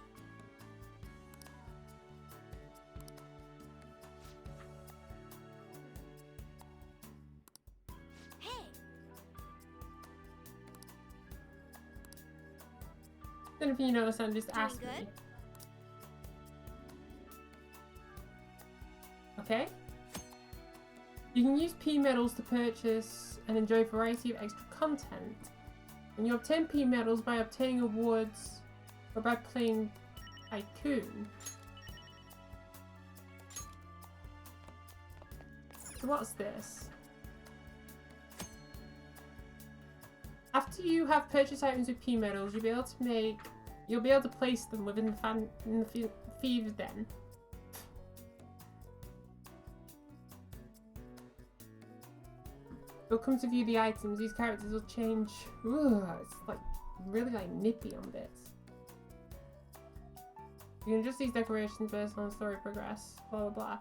Hey. Then if you notice, I'm just Doing asking. good? Okay. You can use P medals to purchase and enjoy a variety of extra content. And you obtain P medals by obtaining awards or by playing Tycoon. So what's this? After you have purchased items with P medals, you'll be able to place them within the Thieves' Den. You'll come to view the items. These characters will change. Ooh, it's like really like nippy on bits. You can adjust these decorations based on story progress. Blah blah blah.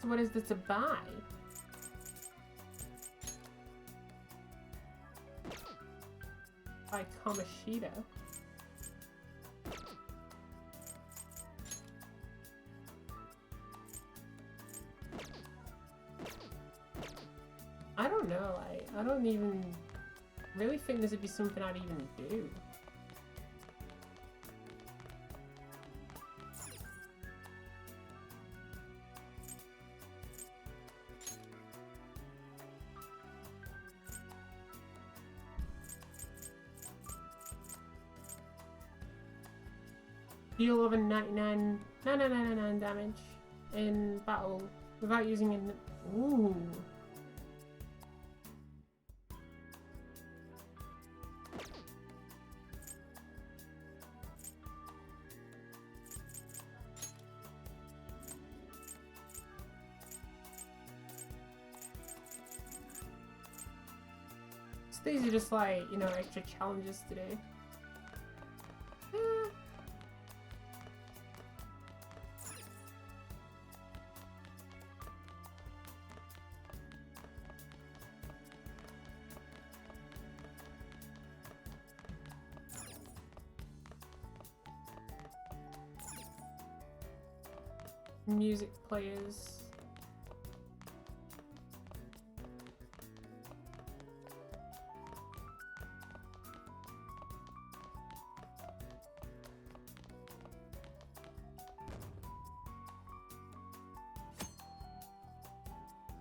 So what is this to buy? By Kamoshida. don't know. I don't even really think this would be something I'd even do. Deal over 99 damage in battle without using an. Ooh. So these are just like, you know, extra challenges to do. Music players.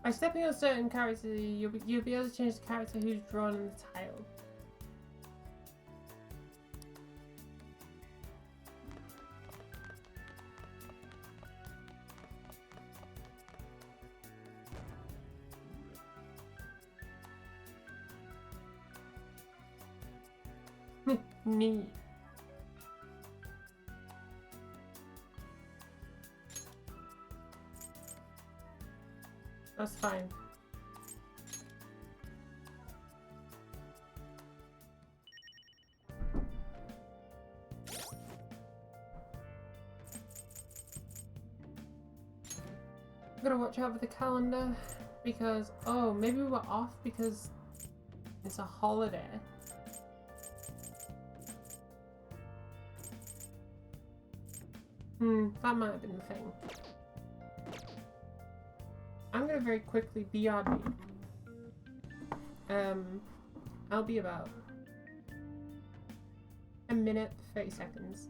By stepping on a certain character, you'll be able to change the character who's drawn in the tile. Neat. That's fine. Gotta watch out for the calendar because, oh, maybe we're off because it's a holiday. That might have been the thing. I'm gonna very quickly BRB. I'll be about a minute, 30 seconds.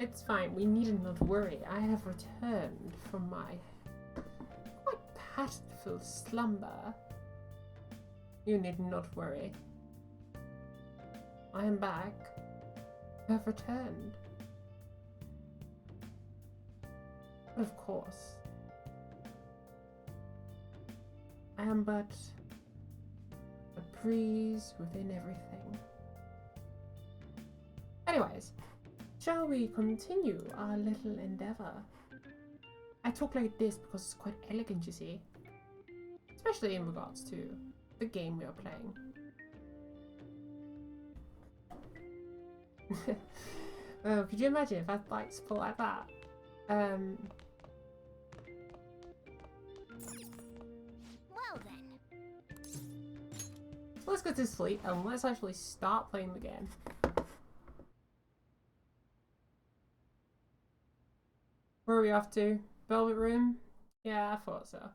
It's fine, we need not worry. I have returned from my quite painful slumber. You need not worry. I am back. I have returned. Of course. I am but a freeze within everything. Anyways, shall we continue our little endeavor? I talk like this because it's quite elegant, you see. Especially in regards to the game we are playing. Oh, could you imagine if I like spell like that? Well then. So let's go to sleep and let's actually start playing the game. Where are we off to? Velvet Room? Yeah, I thought so.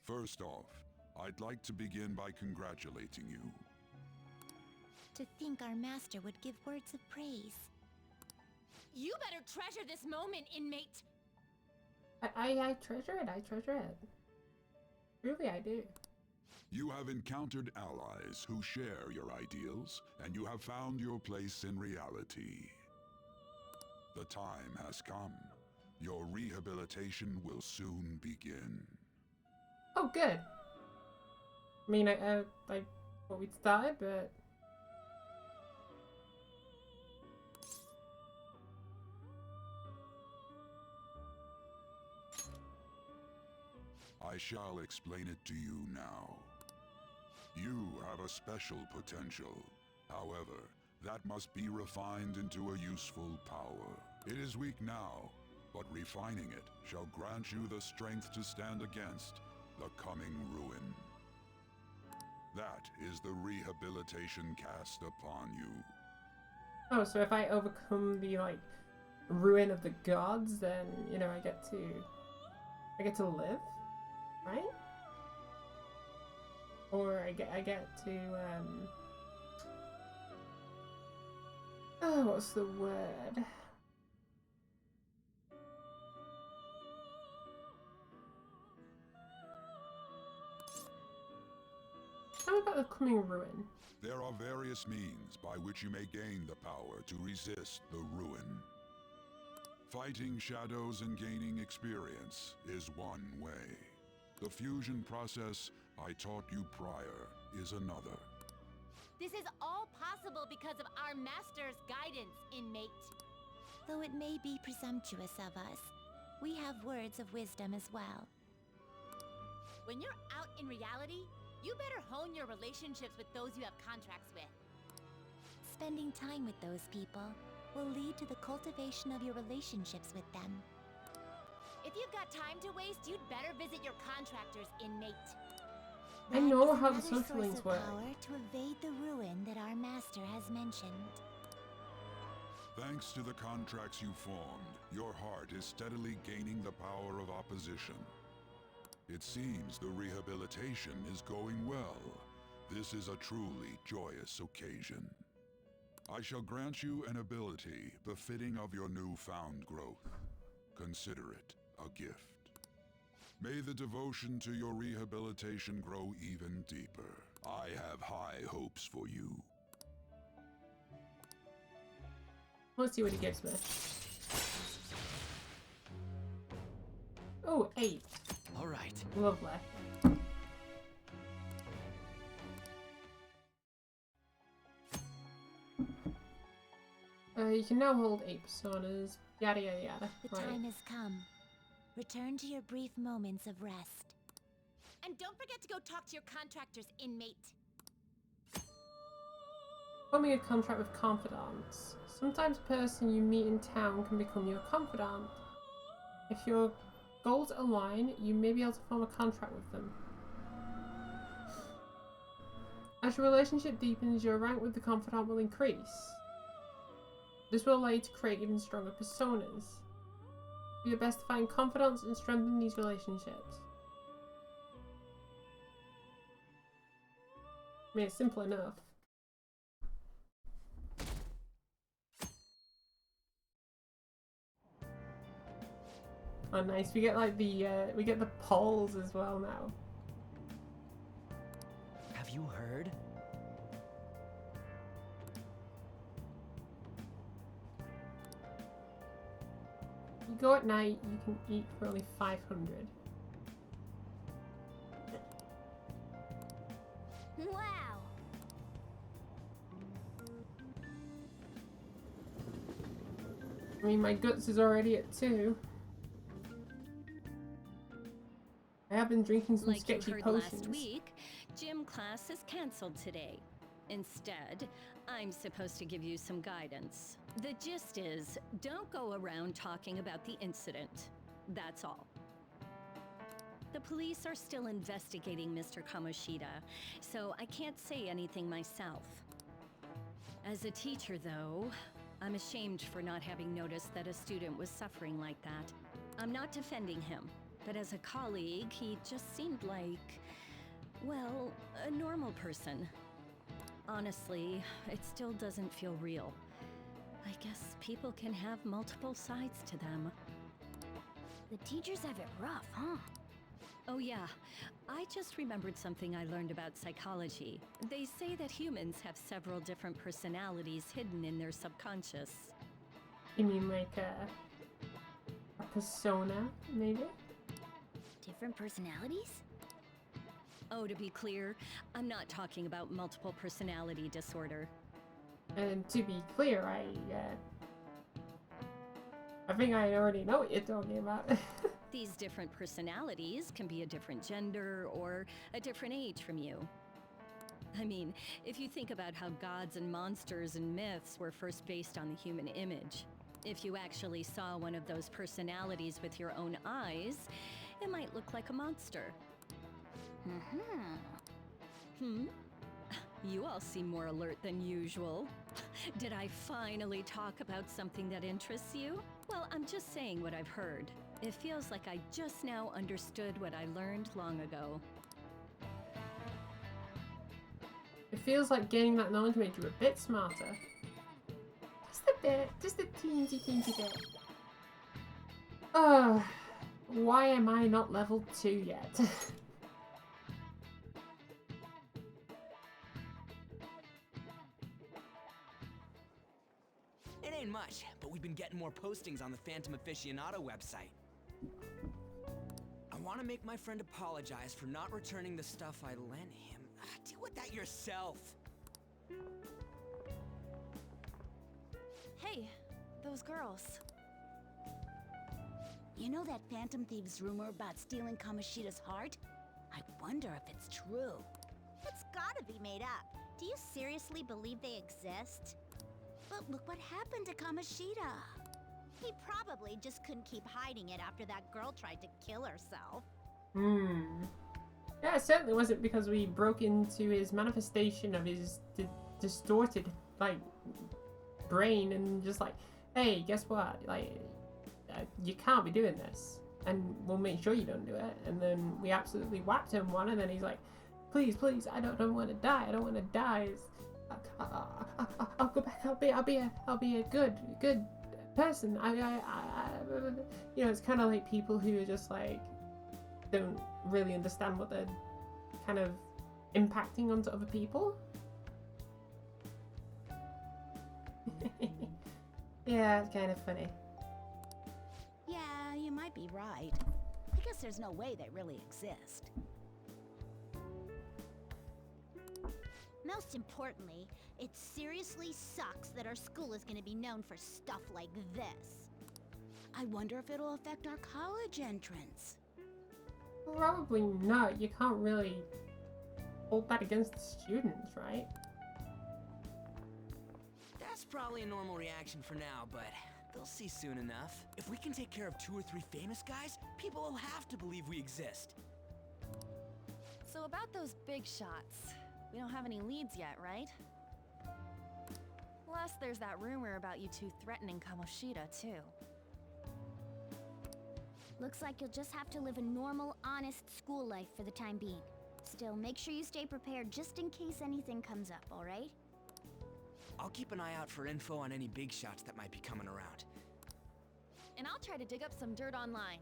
First off, I'd like to begin by congratulating you. To think our master would give words of praise. You better treasure this moment, inmate! I treasure it, I treasure it. Really, I do. You have encountered allies who share your ideals, and you have found your place in reality. The time has come. Your rehabilitation will soon begin. Oh, good. I mean, I thought we'd started, but... I shall explain it to you now. You have a special potential. However, that must be refined into a useful power. It is weak now, but refining it shall grant you the strength to stand against the coming ruin. That is the rehabilitation cast upon you. Oh, so if I overcome the, like, ruin of the gods, then, you know, I get to live, right? Or I get to, oh, what's the word? Tell me about the coming ruin. There are various means by which you may gain the power to resist the ruin. Fighting shadows and gaining experience is one way. The fusion process I taught you prior is another. This is all possible because of our master's guidance, inmate. Though it may be presumptuous of us, we have words of wisdom as well. When you're out in reality, you better hone your relationships with those you have contracts with. Spending time with those people will lead to the cultivation of your relationships with them. If you've got time to waste, you'd better visit your contractors, inmate. I know how the social links work. Power to evade the ruin that our master has mentioned. Thanks to the contracts you formed, your heart is steadily gaining the power of opposition. It seems the rehabilitation is going well. This is a truly joyous occasion. I shall grant you an ability befitting of your newfound growth. Consider it a gift. May the devotion to your rehabilitation grow even deeper. I have high hopes for you. Let's see what he gives me. Oh, 8. All right. Lovely. You can now hold 8 personas. Yada yada yada. The time has come. Return to your brief moments of rest. And don't forget to go talk to your contractors, inmate. Forming a contract with confidants. Sometimes a person you meet in town can become your confidant. If your goals align, you may be able to form a contract with them. As your relationship deepens, your rank with the confidant will increase. This will allow you to create even stronger personas. Do your best to find confidants and strengthen these relationships. I mean, it's simple enough. Oh, nice. We get like we get the polls as well now. Have you heard? you go at night, you can eat for only 500. Wow. I mean, my guts is already at 2. I have been drinking some Like sketchy you heard potions. last week, gym class is cancelled today. Instead, I'm supposed to give you some guidance. The gist is, don't go around talking about the incident. That's all. The police are still investigating Mr. Kamoshida, so I can't say anything myself. As a teacher, though, I'm ashamed for not having noticed that a student was suffering like that. I'm not defending him, but as a colleague, he just seemed like, well, a normal person. Honestly, it still doesn't feel real. I guess people can have multiple sides to them. The teachers have it rough, huh? Oh yeah, I just remembered something I learned about psychology. They say that humans have several different personalities hidden in their subconscious. You mean like a persona, maybe? Different personalities? Oh, to be clear, I'm not talking about multiple personality disorder. And to be clear, I think I already know what you're talking about. These different personalities can be a different gender or a different age from you. I mean, if you think about how gods and monsters and myths were first based on the human image, if you actually saw one of those personalities with your own eyes, it might look like a monster. You all seem more alert than usual. Did I finally talk about something that interests you? Well, I'm just saying what I've heard. It feels like I just now understood what I learned long ago. It feels like gaining that knowledge made you a bit smarter. Just a bit. Just a teensy bit. Why am I not level 2 yet? It ain't much, but we've been getting more postings on the Phantom Aficionado website. I want to make my friend apologize for not returning the stuff I lent him. Deal with that yourself. Hey, those girls. You know that Phantom Thieves rumor about stealing Kamoshida's heart? I wonder if it's true. It's gotta be made up. Do you seriously believe they exist? But look what happened to Kamoshida. He probably just couldn't keep hiding it after that girl tried to kill herself. Yeah, it certainly wasn't because we broke into his manifestation of his distorted, like, brain and just like, hey, guess what? Like, you can't be doing this, and we'll make sure you don't do it. And then we absolutely whacked him one, and then he's like, please, I don't want to die. I don't want to die. I'll go back. I'll be a good person. You know, it's kind of like people who are just like don't really understand what they're kind of impacting onto other people. Yeah, it's kind of funny. Yeah, you might be right. I guess there's no way they really exist. Most importantly, it seriously sucks that our school is gonna be known for stuff like this. I wonder if it'll affect our college entrance. Probably not. You can't really hold that against the students, right? That's probably a normal reaction for now, but they'll see soon enough. If we can take care of 2 or 3 famous guys, people will have to believe we exist. So about those big shots, we don't have any leads yet, right? Plus, there's that rumor about you two threatening Kamoshida, too. Looks like you'll just have to live a normal, honest school life for the time being. Still, make sure you stay prepared just in case anything comes up, alright? I'll keep an eye out for info on any big shots that might be coming around. And I'll try to dig up some dirt online.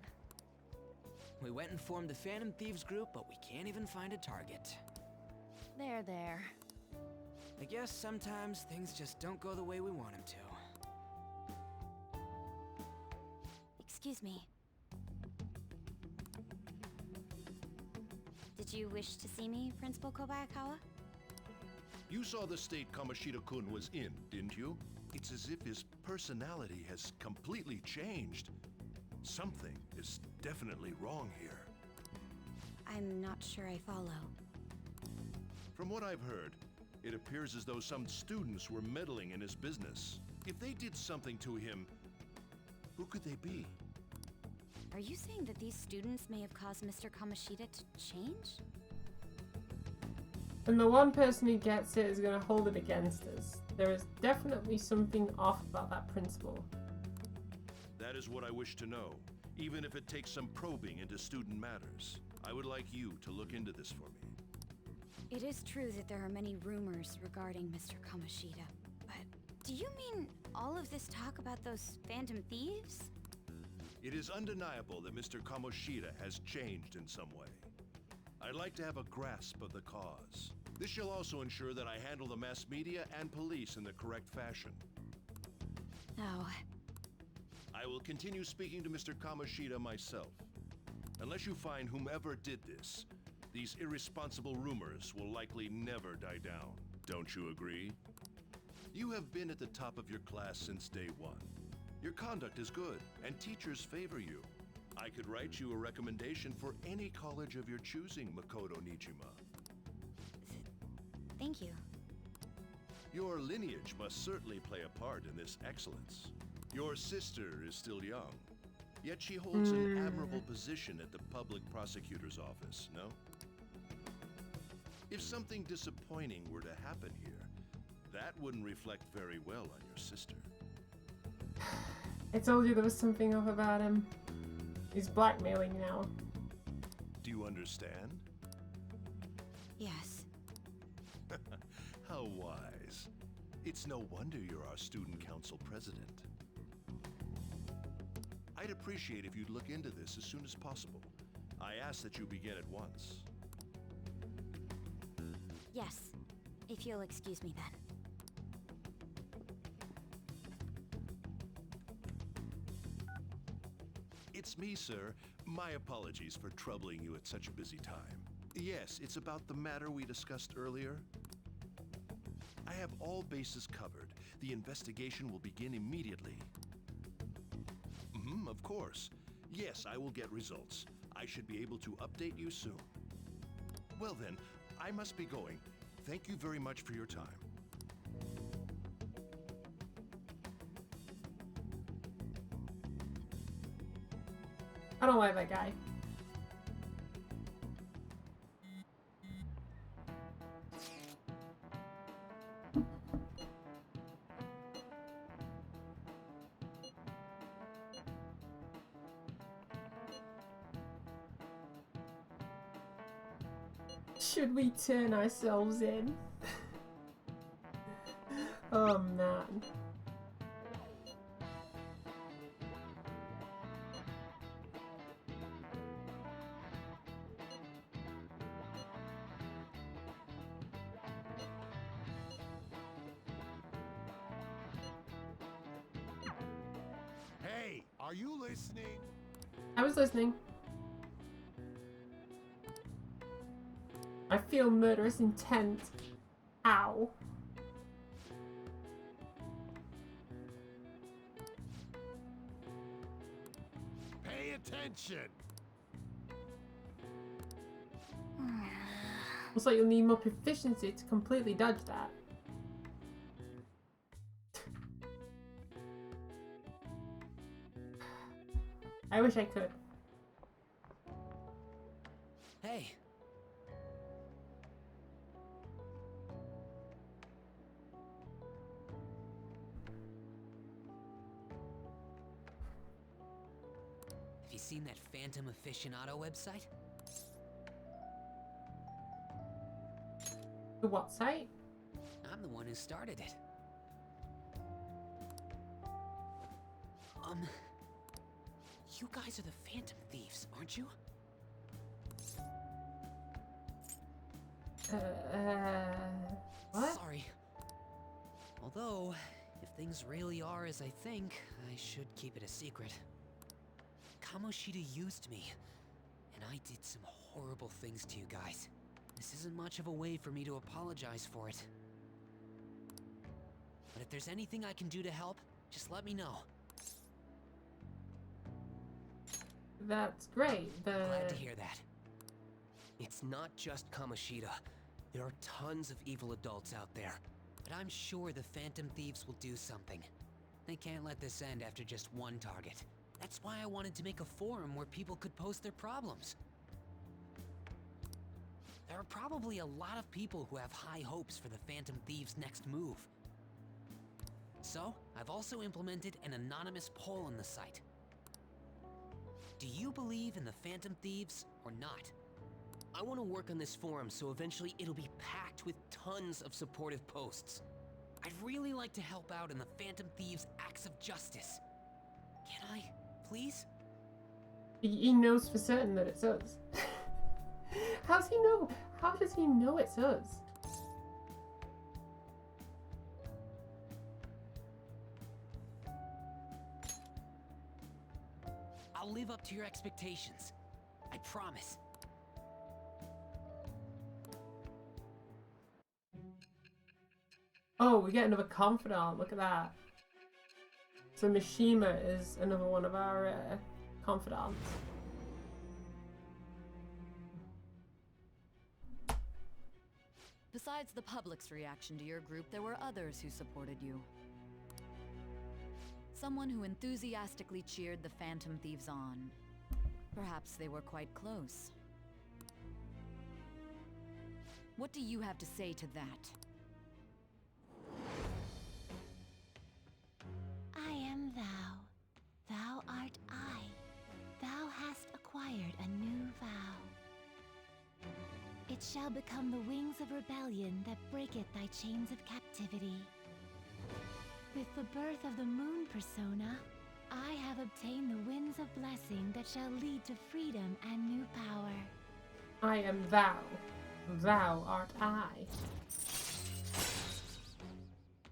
We went and formed the Phantom Thieves group, but we can't even find a target. There. I guess sometimes things just don't go the way we want them to. Excuse me. Did you wish to see me, Principal Kobayakawa? You saw the state Kamoshida-kun was in, didn't you? It's as if his personality has completely changed. Something is definitely wrong here. I'm not sure I follow. From what I've heard, it appears as though some students were meddling in his business. If they did something to him, who could they be? Are you saying that these students may have caused Mr. Kamoshida to change? And the one person who gets it is going to hold it against us. There is definitely something off about that principal. That is what I wish to know, even if it takes some probing into student matters. I would like you to look into this for me. It is true that there are many rumors regarding Mr. Kamoshida, but do you mean all of this talk about those phantom thieves? It is undeniable that Mr. Kamoshida has changed in some way. I'd like to have a grasp of the cause. This shall also ensure that I handle the mass media and police in the correct fashion. No. I will continue speaking to Mr. Kamoshida myself. Unless you find whomever did this, these irresponsible rumors will likely never die down. Don't you agree? You have been at the top of your class since day one. Your conduct is good, and teachers favor you. I could write you a recommendation for any college of your choosing, Makoto Nijima. Thank you. Your lineage must certainly play a part in this excellence. Your sister is still young, yet she holds an admirable position at the public prosecutor's office, no? If something disappointing were to happen here, that wouldn't reflect very well on your sister. I told you there was something off about him. He's blackmailing now. Do you understand? Yes. How wise. It's no wonder you're our student council president. I'd appreciate if you'd look into this as soon as possible. I ask that you begin at once. Yes. If you'll excuse me then. It's me, sir. My apologies for troubling you at such a busy time. Yes, it's about the matter we discussed earlier. I have all bases covered. The investigation will begin immediately. Of course. Yes, I will get results. I should be able to update you soon. Well then, I must be going. Thank you very much for your time. I don't like that guy. Should we turn ourselves in? Oh man. Hey, are you listening? I was listening. I feel murderous intent. Ow. Pay attention. Looks like you'll need more proficiency to completely dodge that. I wish I could. Hey. Have you seen that Phantom Aficionado website? The what site? I'm the one who started it. You guys are the Phantom Thieves, aren't you? What? Sorry. Although, if things really are as I think, I should keep it a secret. Kamoshida used me, and I did some horrible things to you guys. This isn't much of a way for me to apologize for it. But if there's anything I can do to help, just let me know. That's great. Glad to hear that. It's not just Kamoshida. There are tons of evil adults out there. But I'm sure the Phantom Thieves will do something. They can't let this end after just one target. That's why I wanted to make a forum where people could post their problems. There are probably a lot of people who have high hopes for the Phantom Thieves' next move. So, I've also implemented an anonymous poll on the site. Do you believe in the Phantom Thieves or not? I want to work on this forum so eventually it'll be packed with tons of supportive posts. I'd really like to help out in the Phantom Thieves' acts of justice. Can I, please? He knows for certain that it's us. How's he know? How does he know it's us? I'll live up to your expectations. I promise. Oh, we get another confidant. Look at that. So Mishima is another one of our confidants. Besides the public's reaction to your group, there were others who supported you. Someone who enthusiastically cheered the Phantom Thieves on. Perhaps they were quite close. What do you have to say to that? I am thou. Thou art I. Thou hast acquired a new vow. It shall become the wings of rebellion that breaketh thy chains of captivity. With the birth of the moon persona, I have obtained the winds of blessing that shall lead to freedom and new power. I am thou. Thou art I.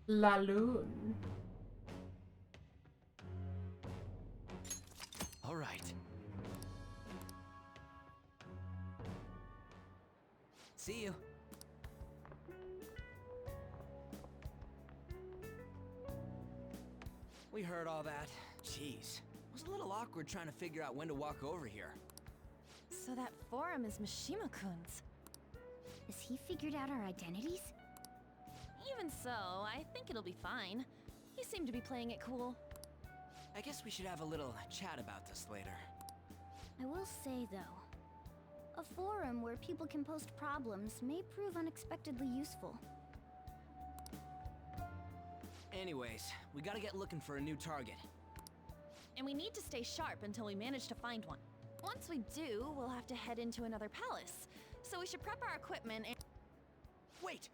Laloon. All right. See you. We heard all that. Jeez. It was a little awkward trying to figure out when to walk over here. So that forum is Mishima-kun's. Has he figured out our identities? Even so, I think it'll be fine. He seemed to be playing it cool. I guess we should have a little chat about this later. I will say, though, a forum where people can post problems may prove unexpectedly useful. Anyways, we gotta get looking for a new target. And we need to stay sharp until we manage to find one. Once we do, we'll have to head into another palace. So we should prep our equipment and... Wait!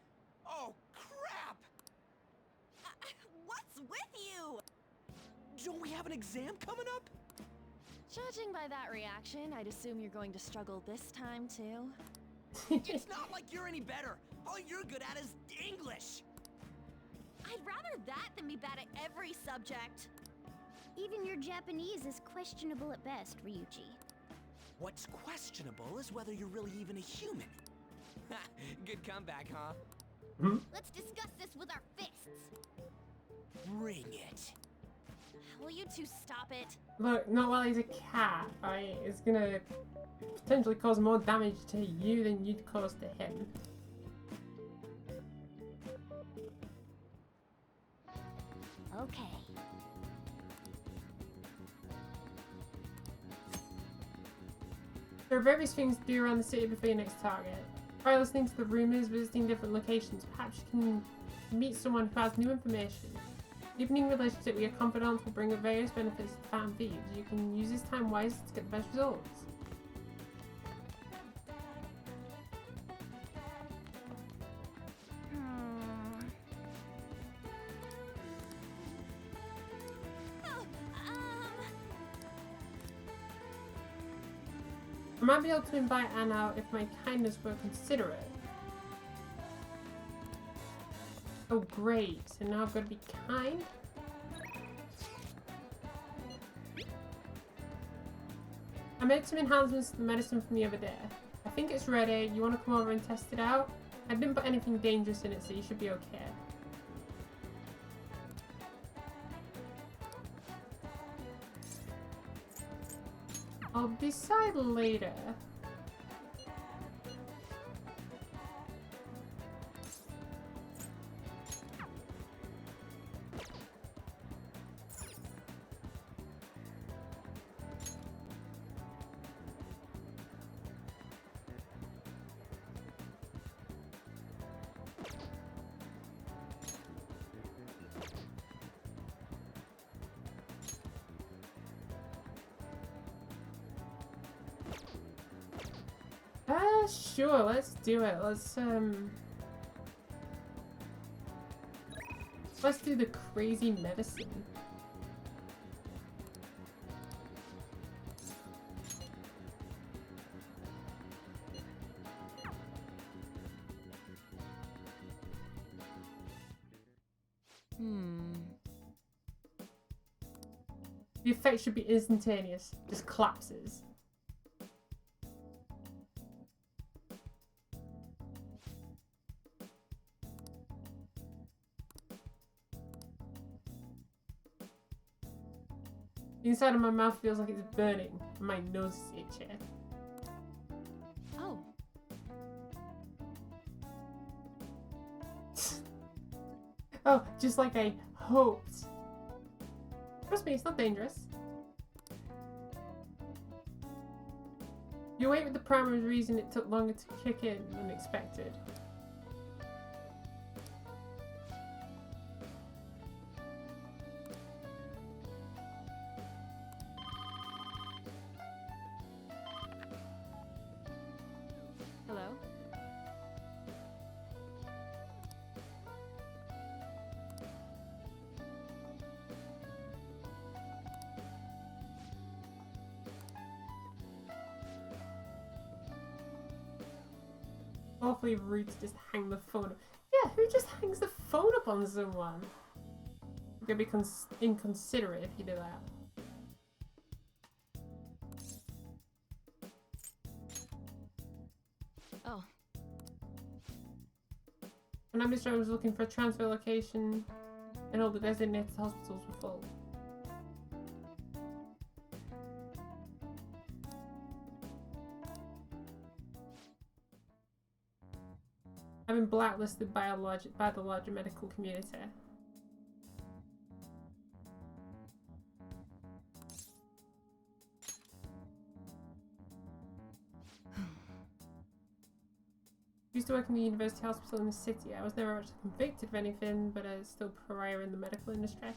Oh, crap! What's with you? Don't we have an exam coming up? Judging by that reaction, I'd assume you're going to struggle this time, too. It's not like you're any better. All you're good at is English. I'd rather that than be bad at every subject. Even your Japanese is questionable at best, Ryuji. What's questionable is whether you're really even a human. Good comeback, huh? Let's discuss this with our fists. Bring it. Will you two stop it? Look, not while he's a cat, right? It's gonna potentially cause more damage to you than you'd cause to him. Okay. There are various things to do around the city before your next target. Try listening to the rumors, visiting different locations. Perhaps you can meet someone who has new information. Deepening relationship with your confidants will bring up various benefits to Phantom Thieves. You can use this time wisely to get the best results. I might be able to invite Anne out if my kindness were considerate. Oh great, so now I've got to be kind? I made some enhancements to the medicine from the other day. I think it's ready. You want to come over and test it out? I didn't put anything dangerous in it, so you should be okay. I'll decide later. Sure, let's do it. Let's do the crazy medicine. The effect should be instantaneous. Just collapses. The inside of my mouth feels like it's burning, and my nose is itchy. Oh. Oh, just like I hoped. Trust me, it's not dangerous. You wait with the primary reason it took longer to kick in than expected. Hello? Awfully rude to just hang the phone up. Yeah, who just hangs the phone up on someone? You're gonna be inconsiderate if you do that. Oh. When I was looking for a transfer location, and all the designated hospitals were full. I've been blacklisted by the larger medical community. Used to work in the university hospital in the city. I was never actually convicted of anything, but I was still pariah in the medical industry.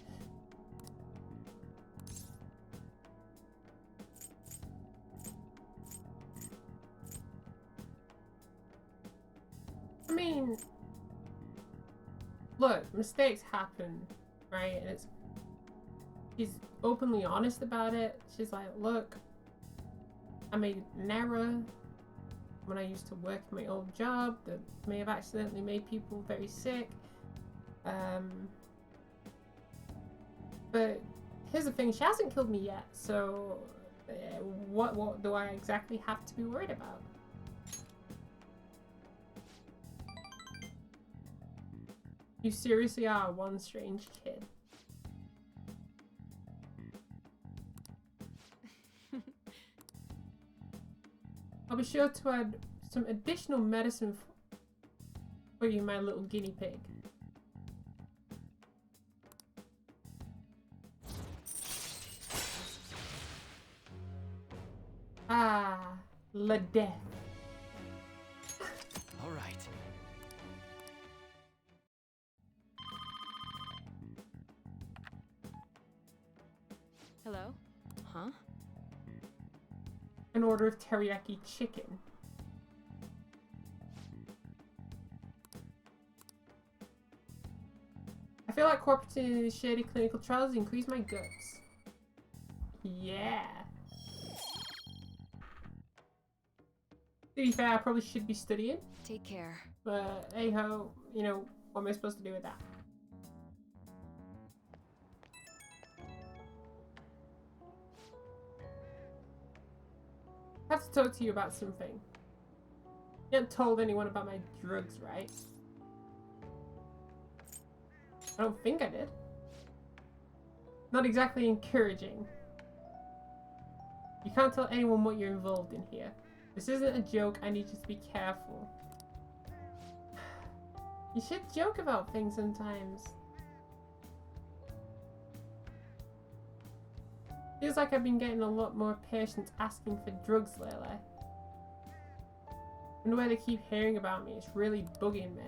I mean, look, mistakes happen, right? And he's openly honest about it. She's like, look, I made an error when I used to work in my old job that may have accidentally made people very sick. But here's the thing, she hasn't killed me yet, so what do I exactly have to be worried about? You seriously are one strange kid. I'll be sure to add some additional medicine for you, my little guinea pig. Ah, La Death. All right. Hello? Huh? An order of teriyaki chicken. I feel like cooperating in these shady clinical trials increase my guts. Yeah. To be fair, I probably should be studying. Take care. But hey ho, you know, what am I supposed to do with that? I have to talk to you about something. You haven't told anyone about my drugs, right? I don't think I did. Not exactly encouraging. You can't tell anyone what you're involved in here. This isn't a joke, I need you to be careful. You should joke about things sometimes. Feels like I've been getting a lot more patients asking for drugs lately. And the way they keep hearing about me, it's really bugging me.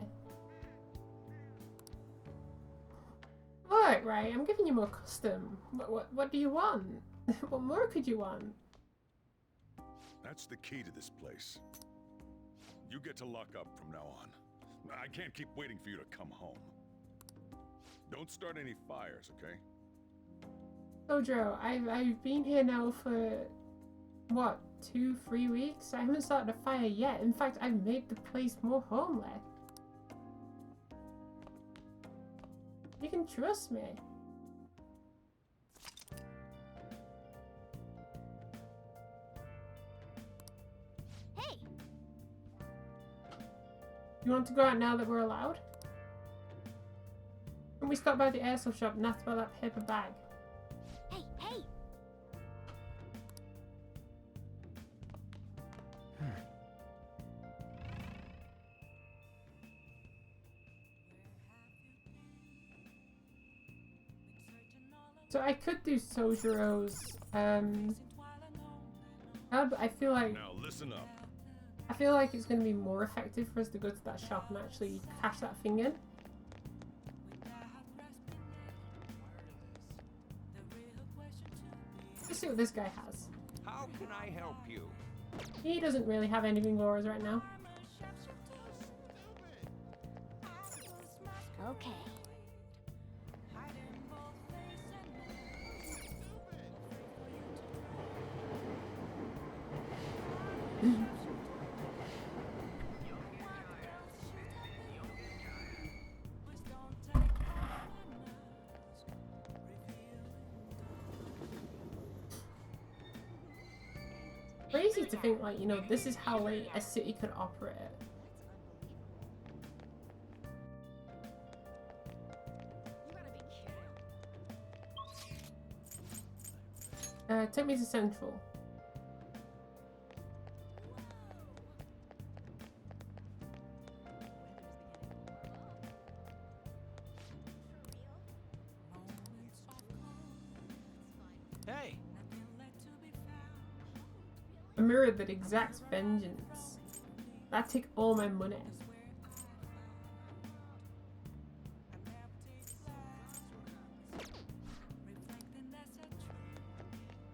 Look, right, I'm giving you more custom. What do you want? What more could you want? That's the key to this place. You get to lock up from now on. I can't keep waiting for you to come home. Don't start any fires, okay? Sojiro, I've been here now for, what, 2-3 weeks? I haven't started a fire yet. In fact, I've made the place more homely. You can trust me. Hey! You want to go out now that we're allowed? Can we stop by the airsoft shop and ask about that paper bag? Hey, hey! So I could do Sojiro's, I feel like... Now listen up. I feel like it's going to be more effective for us to go to that shop and actually cash that thing in. Let's see what this guy has. How can I help you? He doesn't really have anything for us right now. Okay. Crazy to think, like, you know, this is how like a city could operate. Take me to Central. Hey! A mirror that exacts vengeance. That take all my money.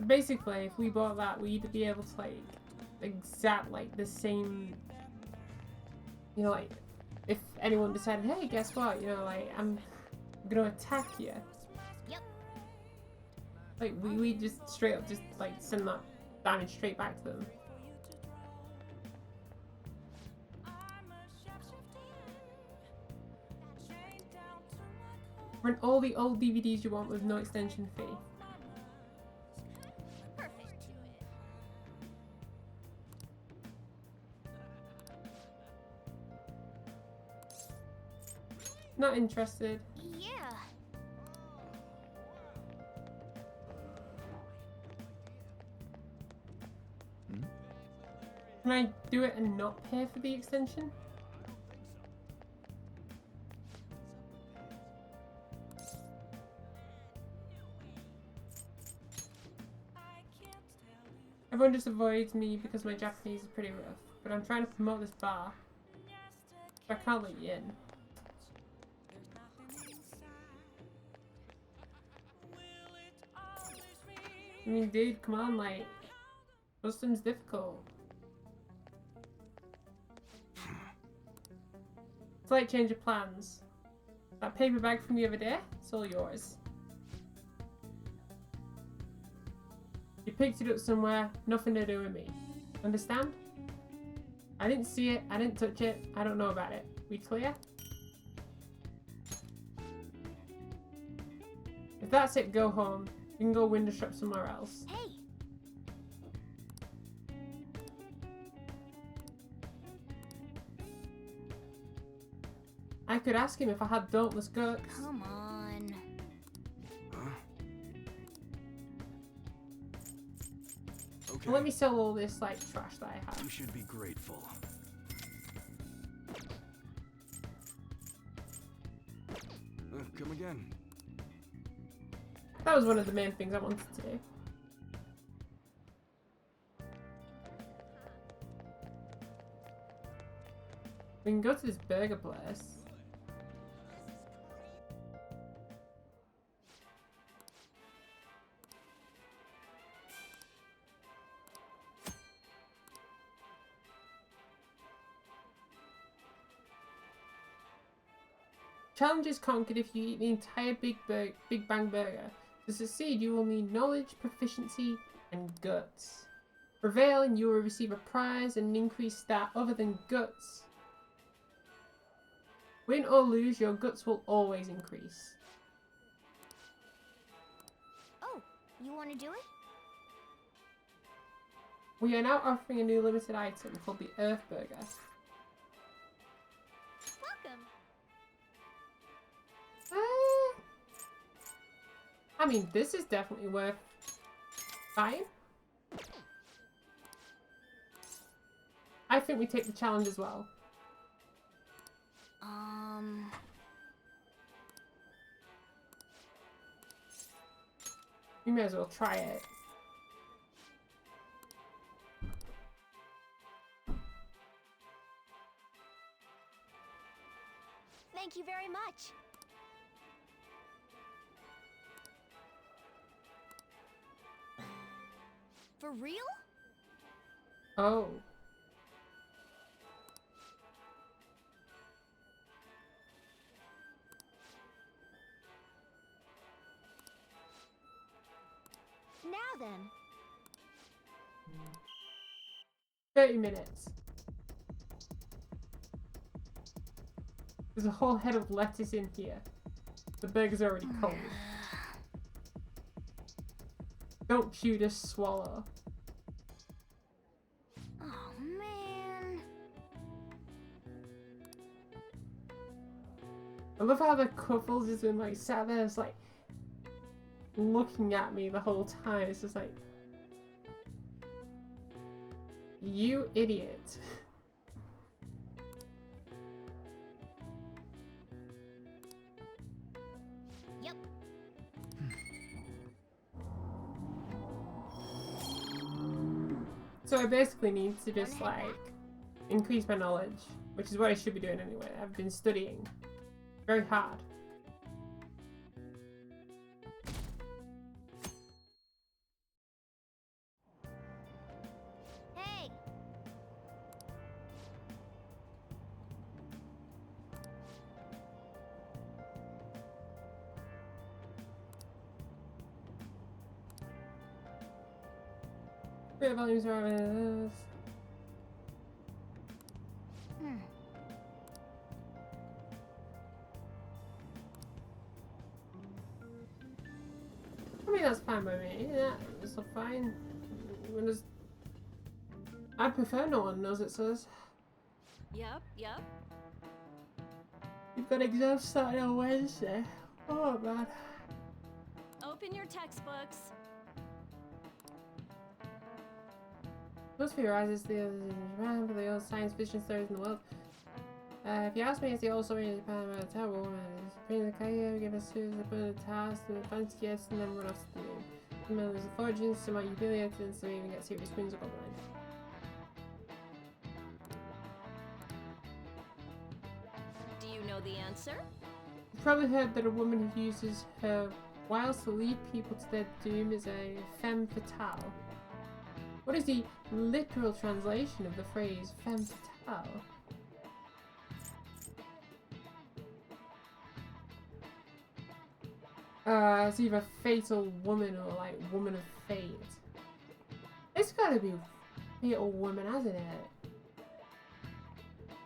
Basically, if we bought that, we'd be able to like exact like the same. You know, like if anyone decided, hey, guess what? You know, like I'm gonna attack you. Yep. Like we just straight up just like send that damage straight back to them. Rent all the old DVDs you want with no extension fee. Perfect. Not interested. Yeah. Can I do it and not pay for the extension? Everyone just avoids me because my Japanese is pretty rough, but I'm trying to promote this bar. So I can't let you in. I mean, dude, come on, like, custom's difficult. Slight change of plans. That paper bag from the other day, it's all yours. You picked it up somewhere, nothing to do with me. Understand? I didn't see it, I didn't touch it, I don't know about it. We clear? If that's it, go home. You can go window shop somewhere else. Hey! I could ask him if I had dauntless guts. Come on. Okay. Let me sell all this like trash that I have. You should be grateful. Come again. That was one of the main things I wanted to do. We can go to this burger place. Challenge is conquered if you eat the entire Big Bang Burger. To succeed, you will need knowledge, proficiency, and guts. Prevail and you will receive a prize and an increased stat other than guts. Win or lose, your guts will always increase. Oh, you want to do it? We are now offering a new limited item called the Earth Burger. Welcome. I mean, this is definitely worth buying. I think we take the challenge as well. We may as well try it. Thank you very much. For real? Oh. Now then. 30 minutes. There's a whole head of lettuce in here. The burger's already cold. Don't chew, just swallow. Oh man. I love how the couples has been like sat there, it's like looking at me the whole time. It's just like, you idiot. Yep. So I basically need to just like increase my knowledge, which is what I should be doing anyway. I've been studying very hard. Hey. Great volumes are I mean, that's fine by me. Yeah, it's all fine. I prefer no one knows it says. Yep. You've got exams starting on Wednesday. Oh man. Open your textbooks. Philosophy arises the Japan for the old science fiction stories in the world. If you ask me, it's the old story in Japan about a terrible woman. Bring the Kaiyo, give us to the task, and the fancy gifts, and then run off to the moon. Some lose the fortunes, some are humiliated, and some even get serious wounds or blind. Do you know the answer? You've probably heard that a woman who uses her wiles to lead people to their doom is a femme fatale. What is the literal translation of the phrase femme fatale? It's either fatal woman or like woman of fate. It's gotta be fatal woman, hasn't it?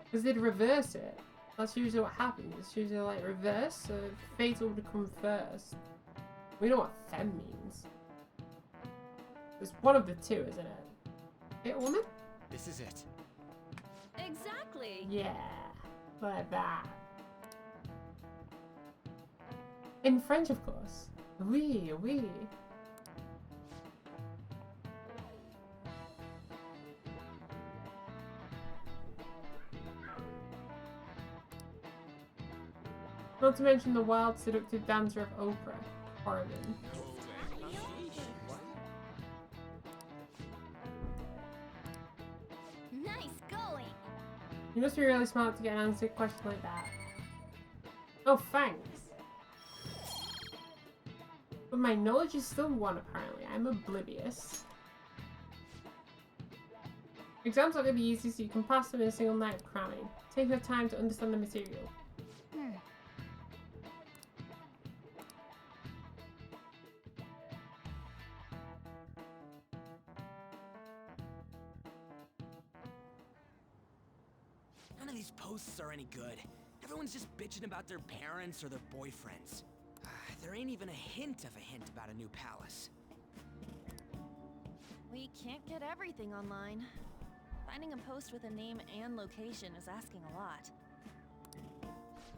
Because they'd reverse it. That's usually what happens. It's usually like reverse, so fatal would come first. We know what femme means. It's one of the two, isn't it? Fatal woman? This is it. Exactly. Yeah, like that. In French, of course. Oui, oui. Not to mention the wild, seductive dancer of Oprah, Carmen. Nice going. You must be really smart to get an answer to a question like that. Oh, thanks. But my knowledge is still 1, apparently. I'm oblivious. Exams are going to be easy, so you can pass them in a single night of cramming. Take your time to understand the material. None of these posts are any good. Everyone's just bitching about their parents or their boyfriends. There ain't even a hint of a hint about a new palace. We can't get everything online. Finding a post with a name and location is asking a lot.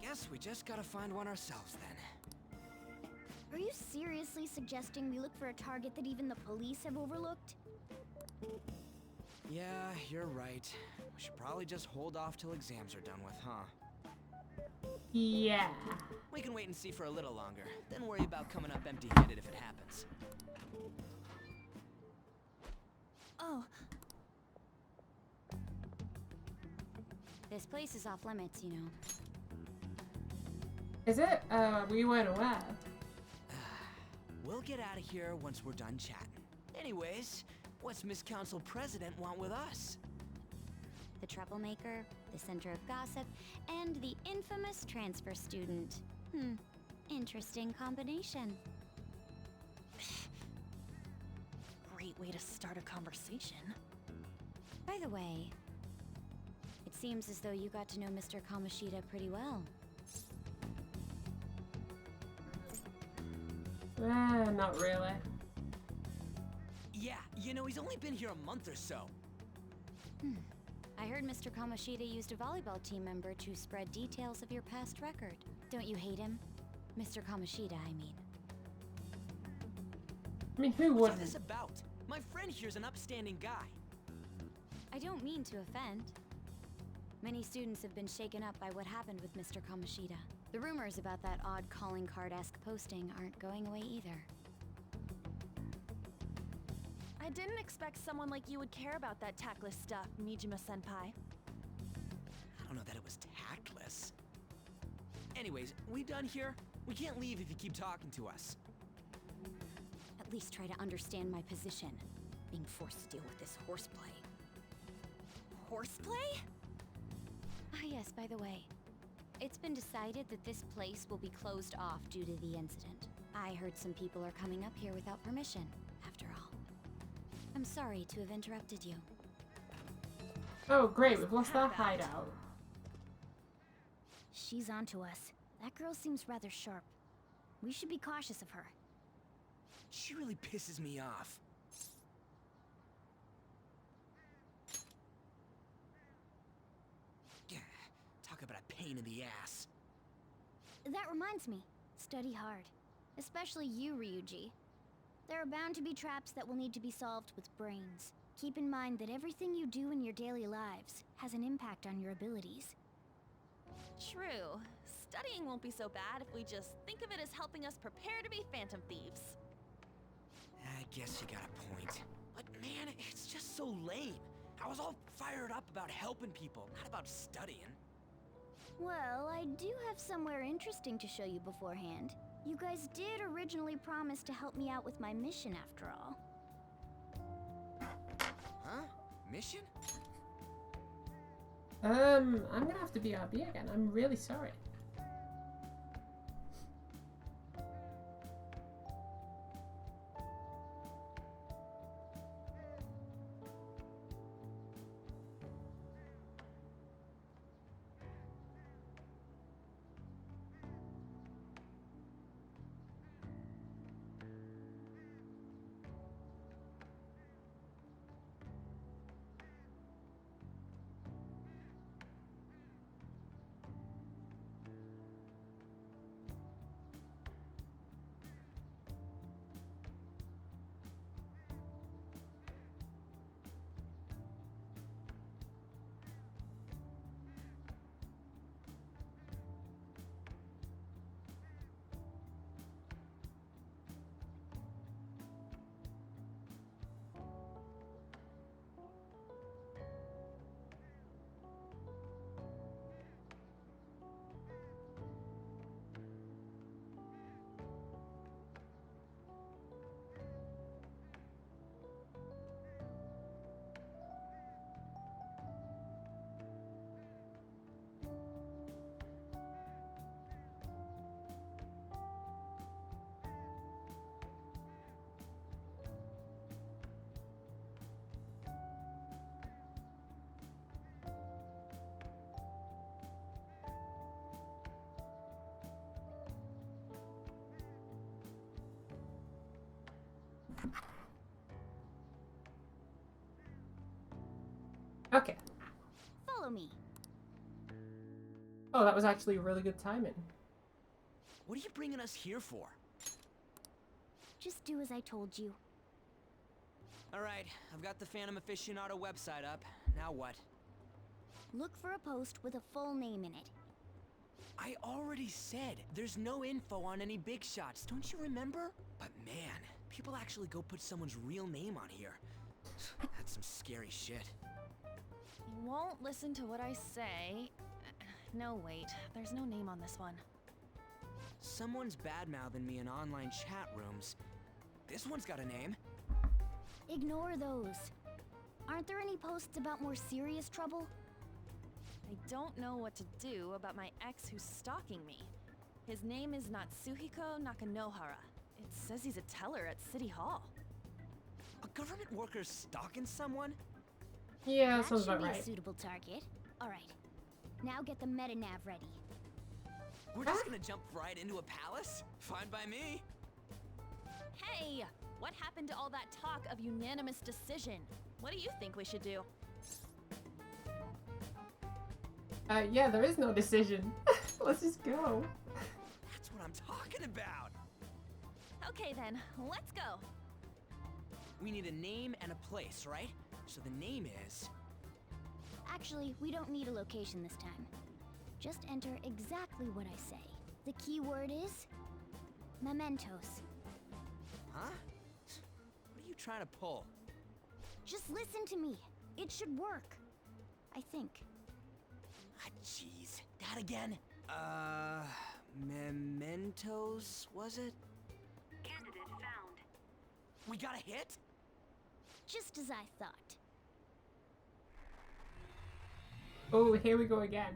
Guess we just gotta find one ourselves then. Are you seriously suggesting we look for a target that even the police have overlooked? Yeah, you're right. We should probably just hold off till exams are done with, huh? Yeah. We can wait and see for a little longer, then worry about coming up empty-handed if it happens. Oh. This place is off limits, you know. Is it? We weren't aware. We'll get out of here once we're done chatting. Anyways, what's Miss Council President want with us? The troublemaker, the center of gossip, and the infamous transfer student. Interesting combination. Great way to start a conversation. By the way, it seems as though you got to know Mr. Kamoshida pretty well. Not really. Yeah, you know, he's only been here a month or so. I heard Mr. Kamoshida used a volleyball team member to spread details of your past record. Don't you hate him? Mr. Kamoshida, I mean. I mean, who What's all wouldn't? this about? My friend here's an upstanding guy. I don't mean to offend. Many students have been shaken up by what happened with Mr. Kamoshida. The rumors about that odd calling card-esque posting aren't going away either. I didn't expect someone like you would care about that tactless stuff, Mijima-senpai. I don't know that it was tactless. Anyways, we done here? We can't leave if you keep talking to us. At least try to understand my position. Being forced to deal with this horseplay. Horseplay? Ah yes, by the way. It's been decided that this place will be closed off due to the incident. I heard some people are coming up here without permission, after all. I'm sorry to have interrupted you. Oh, great, we've lost our hideout. She's onto us. That girl seems rather sharp. We should be cautious of her. She really pisses me off. Talk about a pain in the ass. That reminds me. Study hard. Especially you, Ryuji. There are bound to be traps that will need to be solved with brains. Keep in mind that everything you do in your daily lives has an impact on your abilities. True. Studying won't be so bad if we just think of it as helping us prepare to be Phantom Thieves. I guess you got a point. But man, it's just so lame. I was all fired up about helping people, not about studying. Well, I do have somewhere interesting to show you beforehand. You guys did originally promise to help me out with my mission after all. Huh? Mission? I'm gonna have to BRB again. I'm really sorry. Okay. Follow me. Oh, that was actually really good timing. What are you bringing us here for? Just do as I told you. Alright, I've got the Phantom Aficionado website up. Now what? Look for a post with a full name in it. I already said there's no info on any big shots, don't you remember? But man, people actually go put someone's real name on here. That's some scary shit. You won't listen to what I say. No, wait. There's no name on this one. Someone's bad-mouthing me in online chat rooms. This one's got a name. Ignore those. Aren't there any posts about more serious trouble? I don't know what to do about my ex who's stalking me. His name is Natsuhiko Nakanohara. It says he's a teller at City Hall. A government worker stalking someone? Yeah, that sounds should about be right. a suitable target. Alright. Now get the metanav ready. We're just gonna jump right into a palace? Fine by me. Hey! What happened to all that talk of unanimous decision? What do you think we should do? Yeah, there is no decision. Let's just go. That's what I'm talking about. Okay then, let's go. We need a name and a place, right? So the name is... Actually, we don't need a location this time. Just enter exactly what I say. The key word is... mementos. Huh? What are you trying to pull? Just listen to me. It should work. I think. Ah, jeez. That again? Mementos, was it? Candidate found. We got a hit? Just as I thought. Oh, here we go again.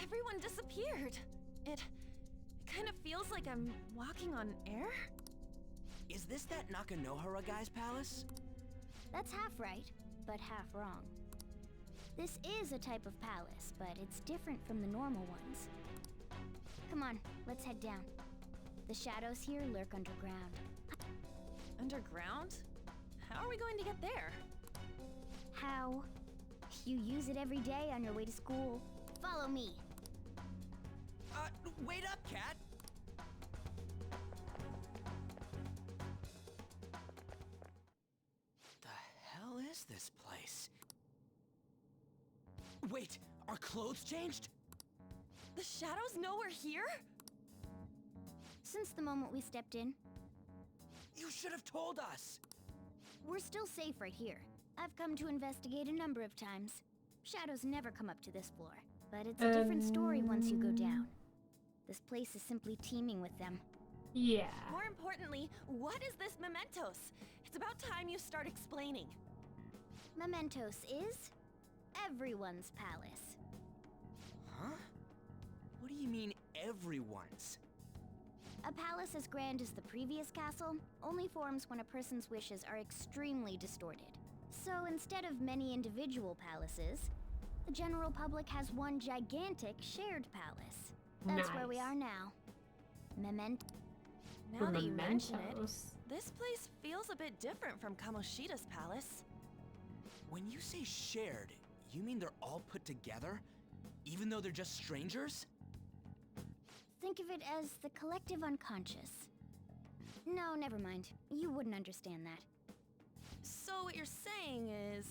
Everyone disappeared. It kind of feels like I'm walking on air. Is this that Nakanohara guy's palace? That's half right, but half wrong. This is a type of palace, but it's different from the normal ones. Come on, let's head down. The shadows here lurk underground. Underground? How are we going to get there? How? You use it every day on your way to school. Follow me. Wait up, Cat! The hell is this place? Wait, our clothes changed? The shadows know we're here? Since the moment we stepped in, You should have told us! we're still safe right here. I've come to investigate a number of times. Shadows never come up to this floor, but it's a different story once you go down. This place is simply teeming with them. Yeah. More importantly, what is this mementos? It's about time you start explaining. Mementos is everyone's palace. Huh? What do you mean, everyone's? A palace as grand as the previous castle only forms when a person's wishes are extremely distorted. So instead of many individual palaces, the general public has one gigantic shared palace. That's where we Nice. are now. Memento. Now that you mention it, Mementos. this place feels a bit different from Kamoshida's palace. When you say shared, you mean they're all put together? Even though they're just strangers? Think of it as the collective unconscious. No, never mind. You wouldn't understand that. So what you're saying is,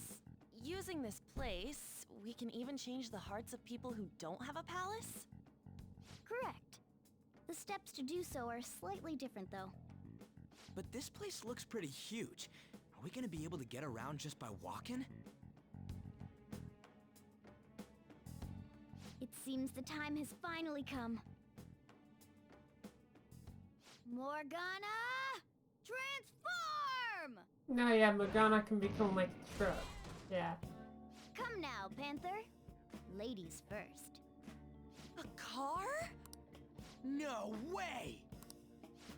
using this place, we can even change the hearts of people who don't have a palace? Correct. The steps to do so are slightly different, though. But this place looks pretty huge. Are we gonna be able to get around just by walking? It seems the time has finally come. Morgana! Transform! No, yeah, Morgana can become like a truck. Yeah. Come now, Panther. Ladies first. A car? No way!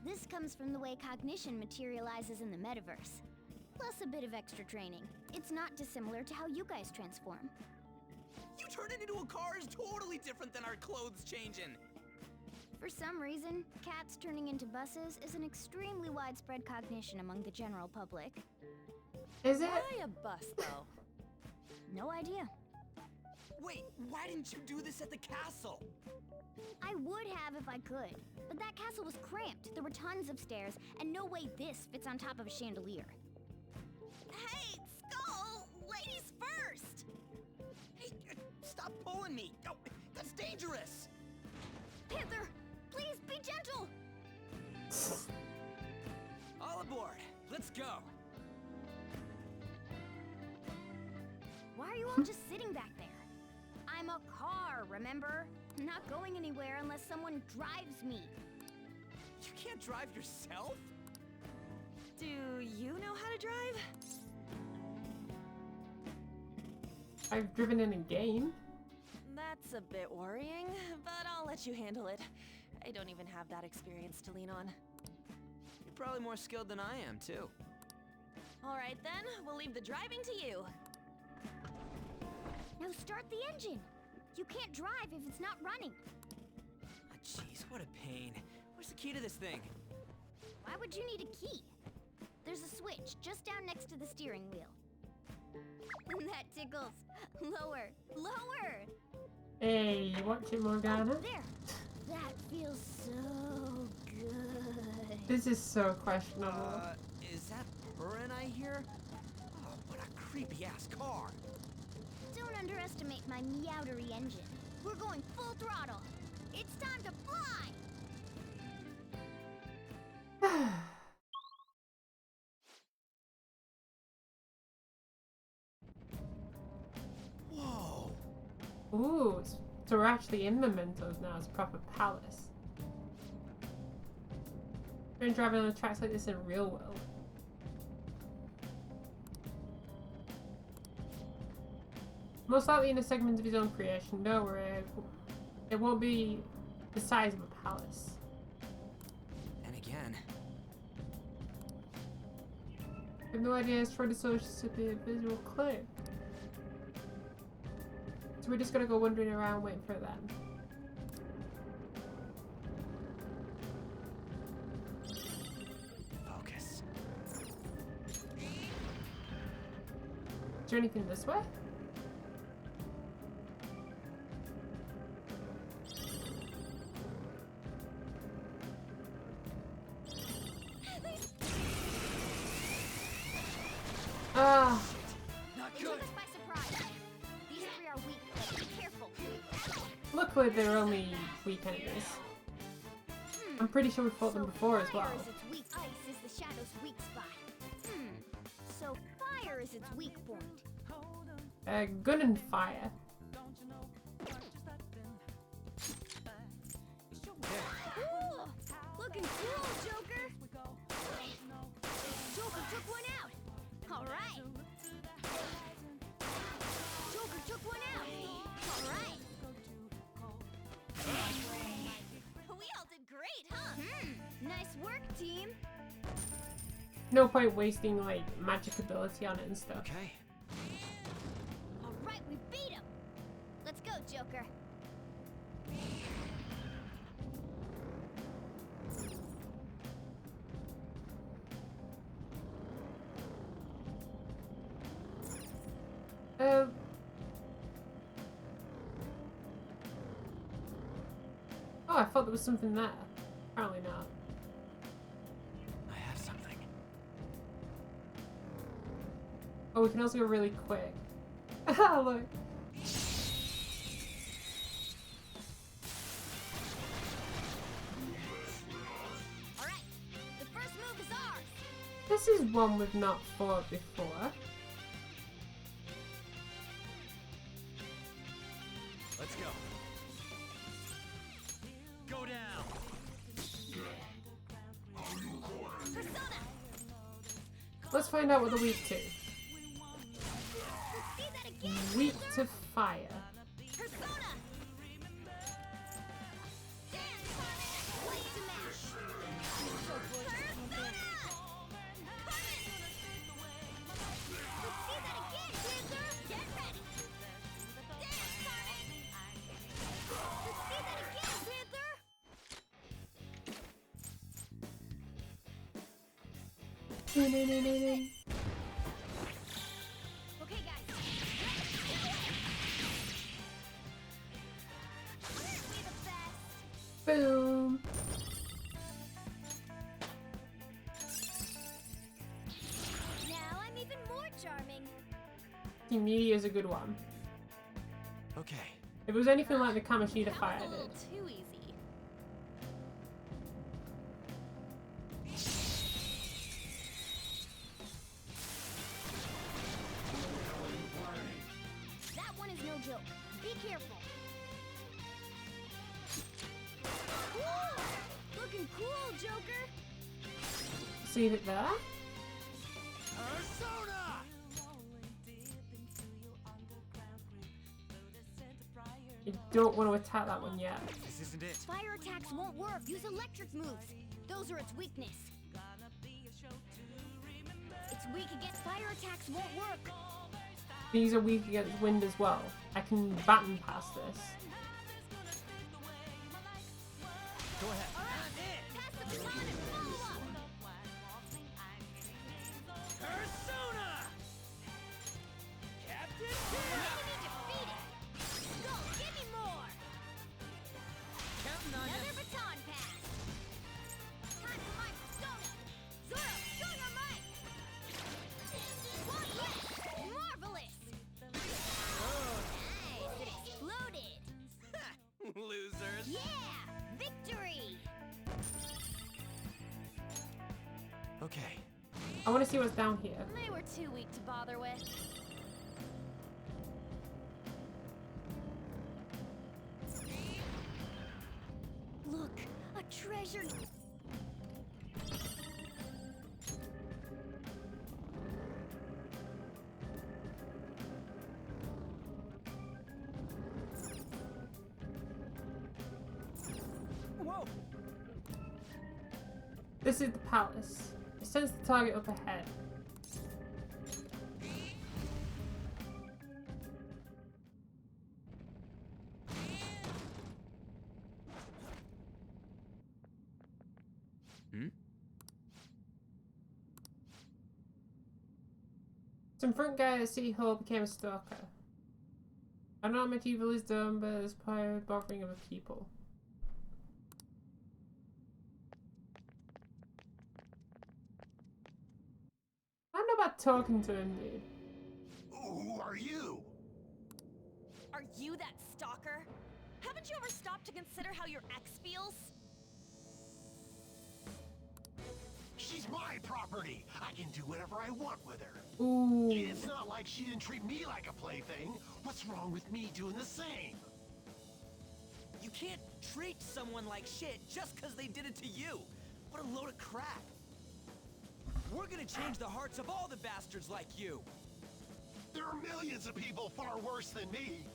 This comes from the way cognition materializes in the metaverse. Plus a bit of extra training. It's not dissimilar to how you guys transform. You turning into a car is totally different than our clothes changing. For some reason, cats turning into buses is an extremely widespread cognition among the general public. Is it? Why a bus, though? No idea. Wait, why didn't you do this at the castle? I would have if I could, but that castle was cramped. There were tons of stairs, and no way this fits on top of a chandelier. Hey, Skull! Ladies first! Hey, stop pulling me! Oh, that's dangerous! Panther, please be gentle! All aboard! Let's go! Why are you all just sitting back there? I'm a car, remember? I'm not going anywhere unless someone drives me. You can't drive yourself? Do you know how to drive? I've driven in a game. That's a bit worrying, but I'll let you handle it. I don't even have that experience to lean on. You're probably more skilled than I am, too. All right then, we'll leave the driving to you. Now start the engine. You can't drive if it's not running. Jeez, what a pain. Where's the key to this thing? Why would you need a key? There's a switch just down next to the steering wheel. That tickles. Lower, lower. Hey, you watching Morgana? Oh, there. That feels so good. This is so questionable. Is that purring I hear? Oh, what a creepy-ass car. Don't underestimate my meowdery engine. We're going full throttle. It's time to fly! Whoa! Ooh, so we're actually in Mementos now as a proper palace. Been driving on tracks like this in real world. Most likely in a segment of his own creation, don't worry. It won't be the size of a palace. And again. I have no idea it's trying to search the visual clue. So we're just gonna go wandering around waiting for them. Focus. Is there anything this way? Ah. Not They good. took us by surprise. These three are weak, but be careful. Luckily, they're only weak enemies. I'm pretty sure we fought them before as well. Fire is its weak. Ice is the shadow's weak spot. So fire is its weak point. Gun and fire. Ooh, looking cool, Joker. Joker took one out. All right. Joker took one out. All right. We all did great, huh? Nice work, team. No point wasting like magic ability on it and stuff. Okay. All right, we beat him. Let's go, Joker. Oh, I thought there was something there. Apparently not. I have something. Oh, we can also go really quick. Ah, look. All right, the first move is ours. This is one we've not fought before. Let's go. Go down. Persona. Let's find out what they're weak to. Let's see that again. Weak to fire. Persona. Dance on it. Play to match. Persona. Let's see that again, Panther. Get ready. Dance on it. Let's see that again, Panther. Okay, guys. Aren't we the best? Boom. Now I'm even more charming. Team Media is a good one. Okay. If it was anything like the Kamoshida That fight was I a little did. too easy. That one is no joke. Be careful. Woo! Looking cool, Joker. See it there? Persona! You don't want to attack that one yet. This isn't it. Fire attacks won't work. Use electric moves. Those are its weakness. It's weak against fire attacks won't work. These are weak against wind as well. I can batten past this. Go ahead. Pass the baton and follow up. Persona! Captain Enemy defeated. Go, give me more. Counting on Another baton pass. Time for my persona. Zoro, show your might. What? Yes, marvelous. Nice, it exploded. Losers. Yeah, victory. Okay. I want to see what's down here. They were too weak to bother with. Look, a treasure. Whoa! This is the palace. It sends the target up ahead. Some front guy at City Hall became a stalker. I don't know how much evil is done, but it's probably bothering other people. I don't know about talking to him, dude. Who are you? Are you that stalker? Haven't you ever stopped to consider how your ex feels? She's my property. I can do whatever I want with her. Ooh. It's not like she didn't treat me like a plaything. What's wrong with me doing the same? You can't treat someone like shit just because they did it to you. What a load of crap. We're gonna change the hearts of all the bastards like you. There are millions of people far worse than me.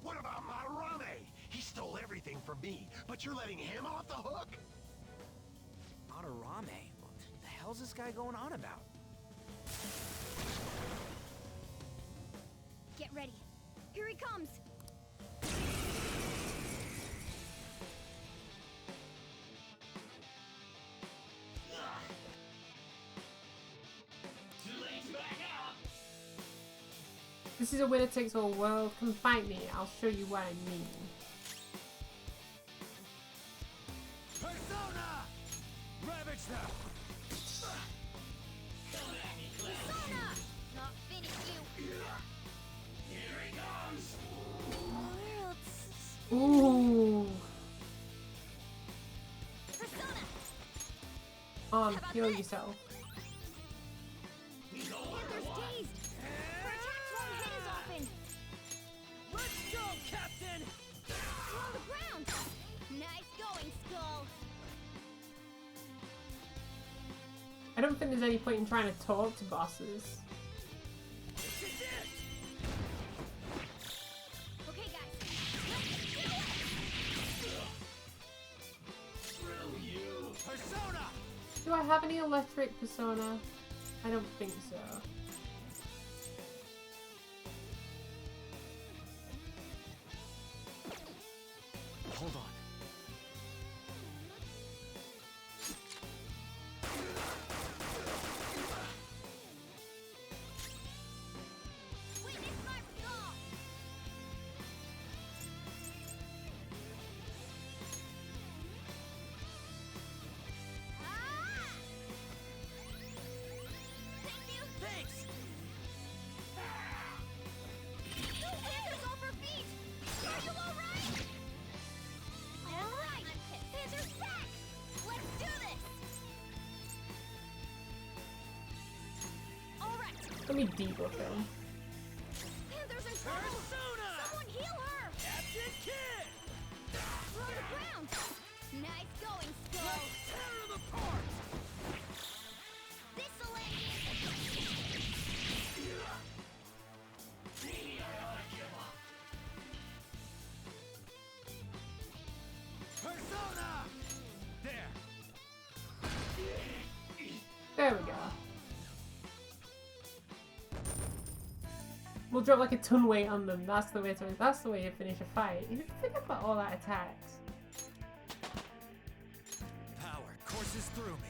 What about Madarame? He stole everything from me, but you're letting him off the hook? Madarame? What the hell's this guy going on about? Get ready. Here he comes. This is a winner takes all world. Come fight me. I'll show you what I mean. Persona! Ravage them! Persona! Not finish you. Here he comes! Ooh. Persona! On, heal yourself. Panther's dazed. Her attacks won't hit as often. Let's go, Captain! We're on the ground. Nice going, Skull. I don't think there's any point in trying to talk to bosses. This is it! Okay, guys. Let's do it! Screw you! Persona! Do I have any electric persona? I don't think so. Hold on. Let me debuff him. Panther's incredible! Someone heal her! Captain Kidd! We're on the ground! Nice going, Skull. Tear them apart! This'll Persona! There. There we go. We'll drop like a ton weight on them. That's the way to finish a fight. You think about all that attacks. Power courses through me.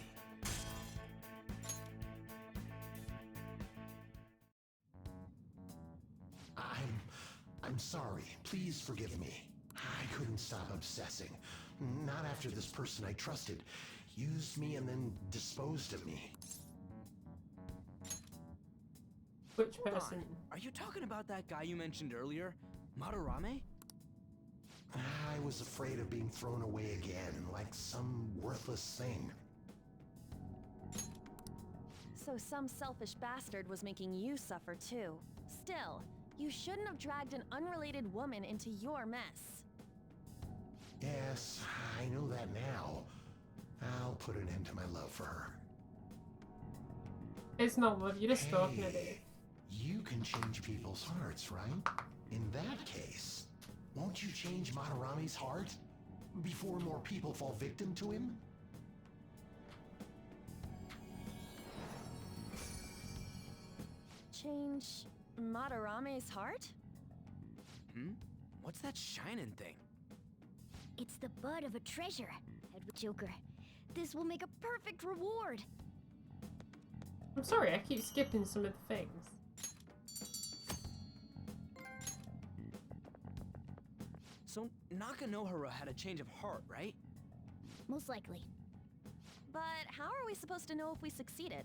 I'm sorry. Please forgive me. I couldn't stop obsessing. Not after this person I trusted used me and then disposed of me. Which Hold person? on. Are you talking about that guy you mentioned earlier? Madarame? I was afraid of being thrown away again, like some worthless thing. So some selfish bastard was making you suffer too. Still, you shouldn't have dragged an unrelated woman into your mess. Yes, I know that now. I'll put an end to my love for her. It's not love, you're just stalking her, dude. You can change people's hearts, right? In that case, won't you change Madarame's heart? Before more people fall victim to him? Change Madarame's heart? What's that shining thing? It's the bud of a treasure, Edward Joker. This will make a perfect reward. I'm sorry, I keep skipping some of the things. So Nakanohara had a change of heart, right? Most likely. But how are we supposed to know if we succeeded?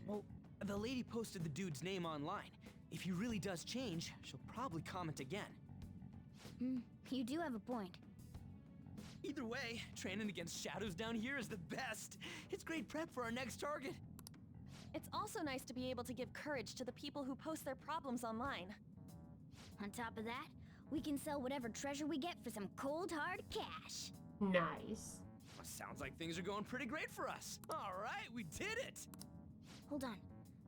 Well, the lady posted the dude's name online. If he really does change, she'll probably comment again. You do have a point. Either way, training against shadows down here is the best. It's great prep for our next target. It's also nice to be able to give courage to the people who post their problems online. On top of that, we can sell whatever treasure we get for some cold hard cash. Nice. Well, sounds like things are going pretty great for us. All right, we did it. Hold on.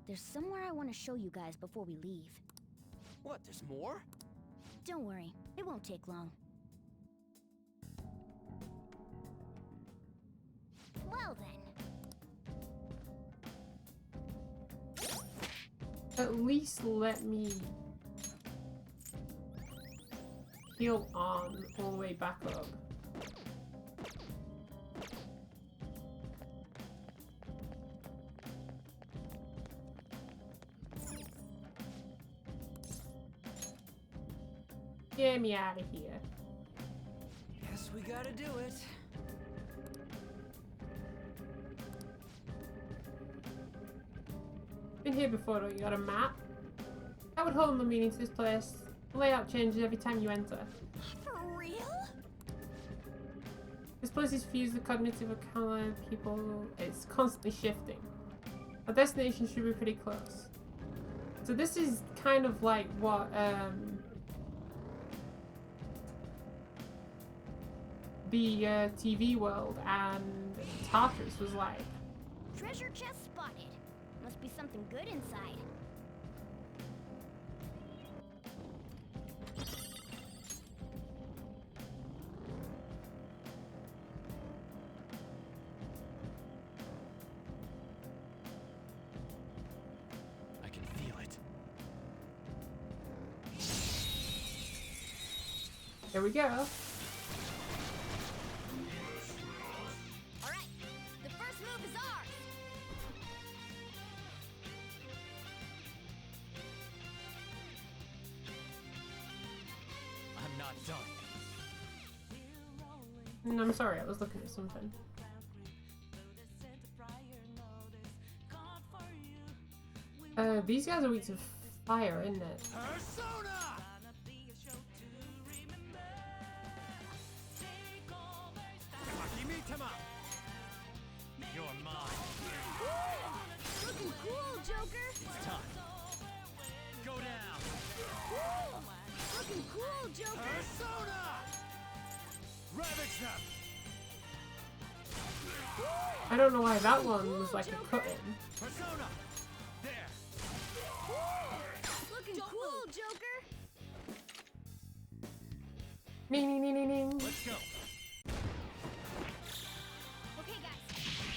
There's somewhere I want to show you guys before we leave. What, there's more? Don't worry, it won't take long. Well then. At least let me heal on all the way back up. Get me out of here. Guess we gotta do it. Been here before, don't you? Got a map? That would hold the meaning to this place. The layout changes every time you enter. For real? This place is fused with cognitive account of people. It's constantly shifting. Our destination should be pretty close. So this is kind of like what the TV world and Tartarus was like. Treasure chest spotted. Must be something good inside. I can feel it. There we go. I'm sorry, I was looking at something. These guys are weak to fire, isn't it? Persona! Takimitama! You're mine. Looking cool, Joker! It's time. I don't know why that one was like a cut-in. Persona! There! Looking cool, Joker! Ning, ning, ning, ning, ning. Let's go! Okay, guys.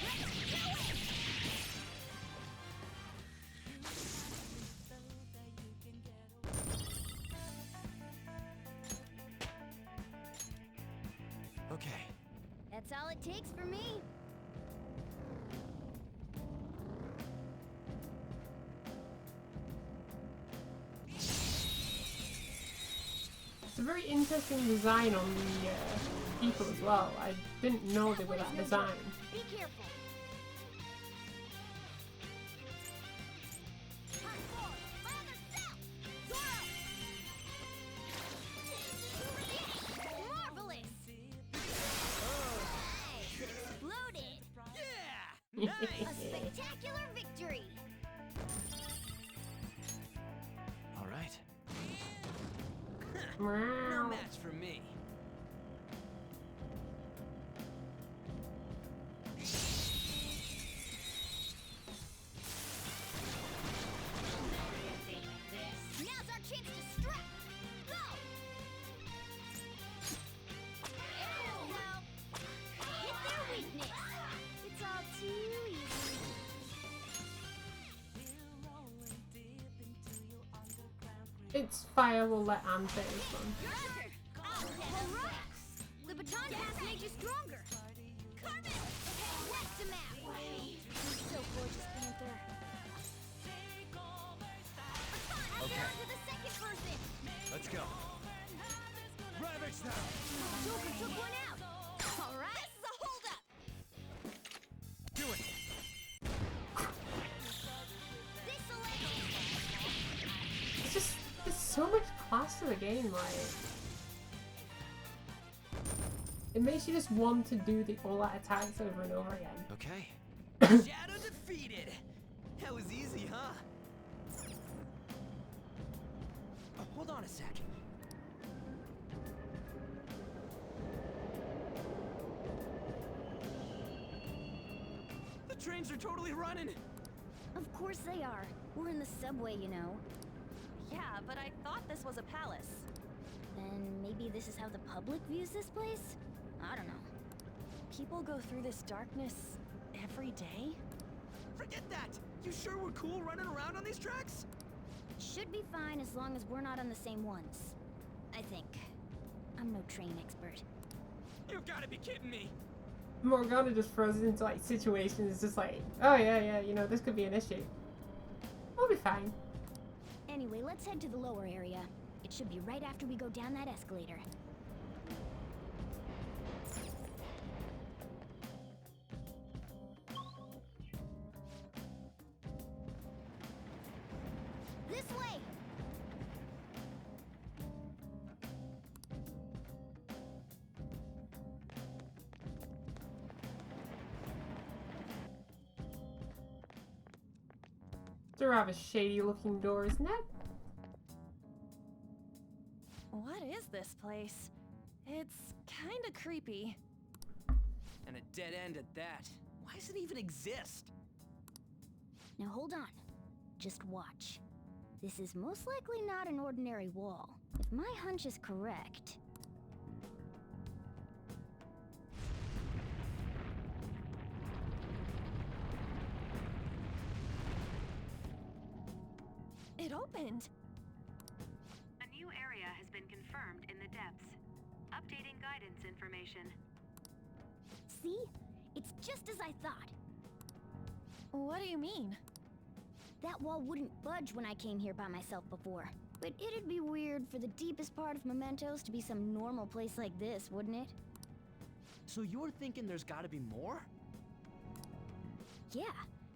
Let's do it! Okay. That's all it takes for me. It's a very interesting design on the people as well. I didn't know they were that design. Be careful. Marvelous! Exploded! Yeah! A spectacular victory! All right. No Meow. match for me. Now's our chance to strike! Go! Now, hit their weakness! It's all too easy. It's fire will let Anne take this one. Alright! The baton pass made you stronger! Carmen! What's the map? You're so gorgeous, Panther. Baton, Okay. down to the second person! Let's go. Ravage them! Joker took one out! Alright! This is a holdup! Do it! It's just there's so much class to the game, like it makes you just want to do the all-out attacks over and over again. Okay. Shadow defeated! That was easy, huh? Oh, hold on a sec. The trains are totally running! Of course they are. We're in the subway, you know. Yeah, but I thought this was a palace. Then maybe this is how the public views this place? I don't know. People go through this darkness every day? Forget that! You sure we're cool running around on these tracks? Should be fine as long as we're not on the same ones. I think. I'm no train expert. You've gotta be kidding me! Morgana just throws us into like situations, it's just like, oh yeah, you know, this could be an issue. We'll be fine. Anyway, let's head to the lower area. It should be right after we go down that escalator. This way! It's a rather shady looking door, isn't it? What is this place? It's kinda creepy. And a dead end at that. Why does it even exist? Now hold on. Just watch. This is most likely not an ordinary wall. If my hunch is correct... It opened! A new area has been confirmed in the depths. Updating guidance information. See? It's just as I thought. What do you mean? That wall wouldn't budge when I came here by myself before. But it'd be weird for the deepest part of Mementos to be some normal place like this, wouldn't it? So you're thinking there's gotta be more? Yeah.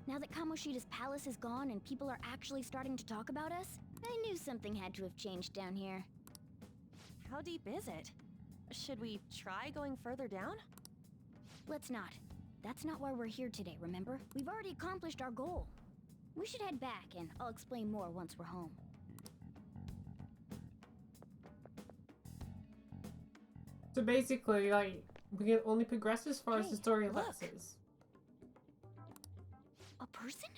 Now that Kamoshida's palace is gone and people are actually starting to talk about us, I knew something had to have changed down here. How deep is it? Should we try going further down? Let's not. That's not why we're here today, remember? We've already accomplished our goal. We should head back, and I'll explain more once we're home. So basically, like, We can only progress as far as the story look. lets us. A person?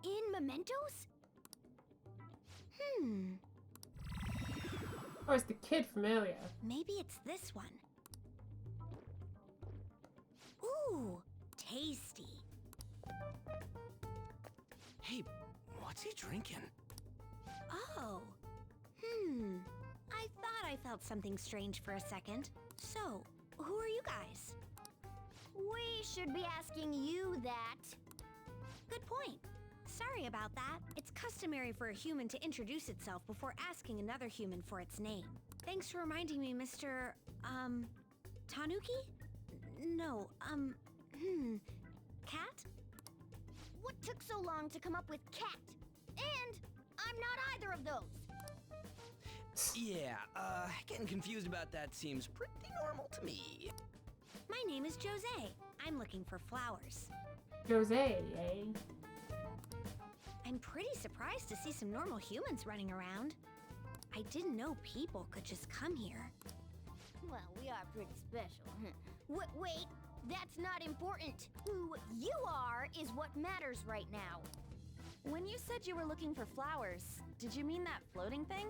In mementos? Hmm. Oh, it's the kid from earlier. Maybe it's this one. Ooh, tasty. Hey, what's he drinking? Oh. I thought I felt something strange for a second. So, who are you guys? We should be asking you that. Good point. Sorry about that. It's customary for a human to introduce itself before asking another human for its name. Thanks for reminding me, Mr. Tanuki? No, Cat? What took so long to come up with cat? And I'm not either of those. Yeah, getting confused about that seems pretty normal to me. My name is Jose. I'm looking for flowers. Jose, eh? I'm pretty surprised to see some normal humans running around. I didn't know people could just come here. Well, we are pretty special. Wait, that's not important. Who you are is what matters right now. When you said you were looking for flowers, did you mean that floating thing?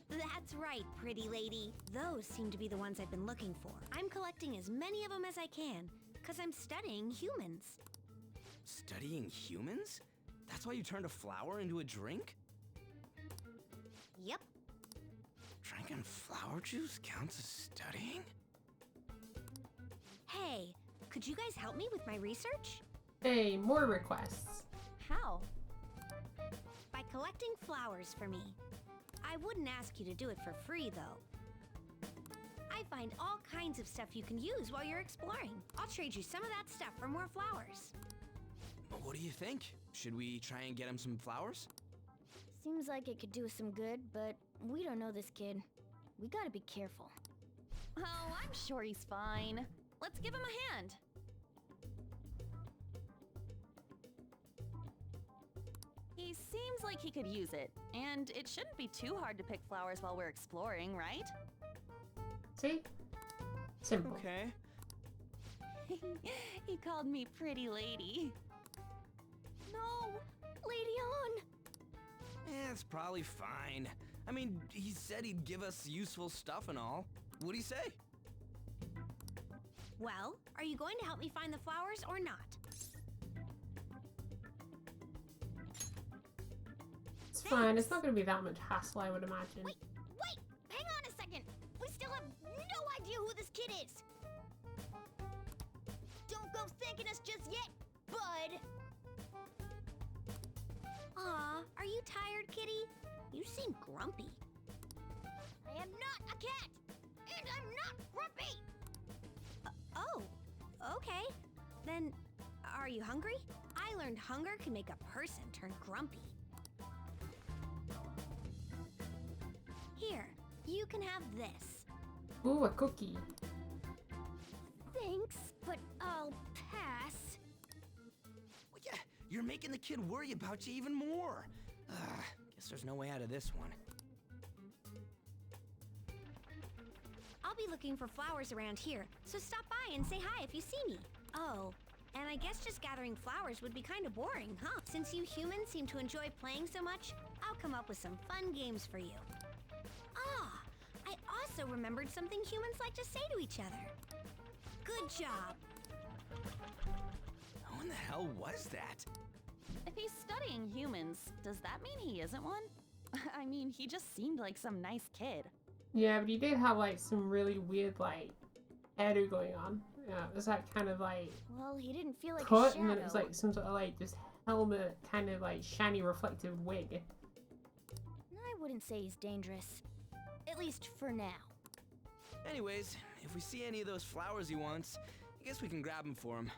That's right, pretty lady. Those seem to be the ones I've been looking for. I'm collecting as many of them as I can, because I'm studying humans. Studying humans? That's why you turned a flower into a drink? Yep. Drinking flower juice counts as studying? Hey, could you guys help me with my research? Hey, more requests. How? By collecting flowers for me. I wouldn't ask you to do it for free, though. I find all kinds of stuff you can use while you're exploring. I'll trade you some of that stuff for more flowers. What do you think? Should we try and get him some flowers? Seems like it could do us some good, but we don't know this kid. We gotta be careful. Oh, I'm sure he's fine. Let's give him a hand. He seems like he could use it, and it shouldn't be too hard to pick flowers while we're exploring, right? See? Simple. Okay. He called me pretty lady. No! Lady on! Yeah, it's probably fine. I mean, he said he'd give us useful stuff and all. What'd he say? Well, are you going to help me find the flowers or not? It's fine. It's not going to be that much hassle, I would imagine. Wait! Hang on a second! We still have no idea who this kid is! Don't go thanking us just yet, bud! Aw, are you tired, kitty? You seem grumpy. I am not a cat! And I'm not grumpy! Oh, okay. Then, are you hungry? I learned hunger can make a person turn grumpy. Here, you can have this. Ooh, a cookie. Thanks, but I'll pass. Well, yeah, you're making the kid worry about you even more. Guess there's no way out of this one. I'll be looking for flowers around here, so stop by and say hi if you see me. Oh, and I guess just gathering flowers would be kind of boring, huh? Since you humans seem to enjoy playing so much, I'll come up with some fun games for you. Ah, I also remembered something humans like to say to each other. Good job. Who in the hell was that? If he's studying humans, does that mean he isn't one? I mean, he just seemed like some nice kid. Yeah, but he did have like some really weird like hairdo going on. Yeah, it was that kind of like Well, he didn't feel like a cut, shadow. and then it was like some sort of like just helmet, kind of like shiny reflective wig. I wouldn't say he's dangerous. At least for now. Anyways, if we see any of those flowers he wants, I guess we can grab them for him.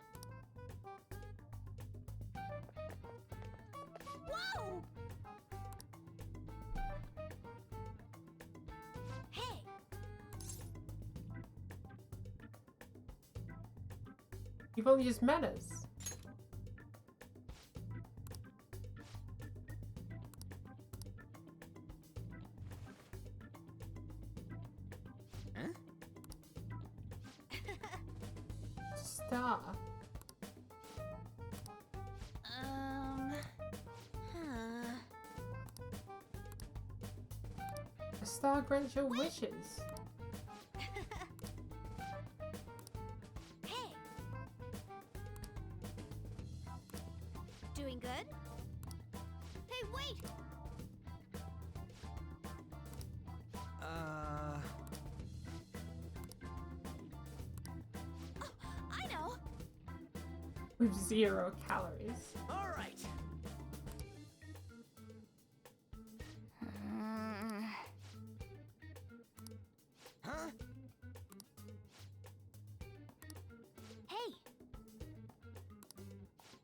Whoa! Hey! You've only just met us. star? A star grants your wishes. Hey! Doing good? Hey, wait! Oh, I know! With 0 calories. All right. Huh? Hey!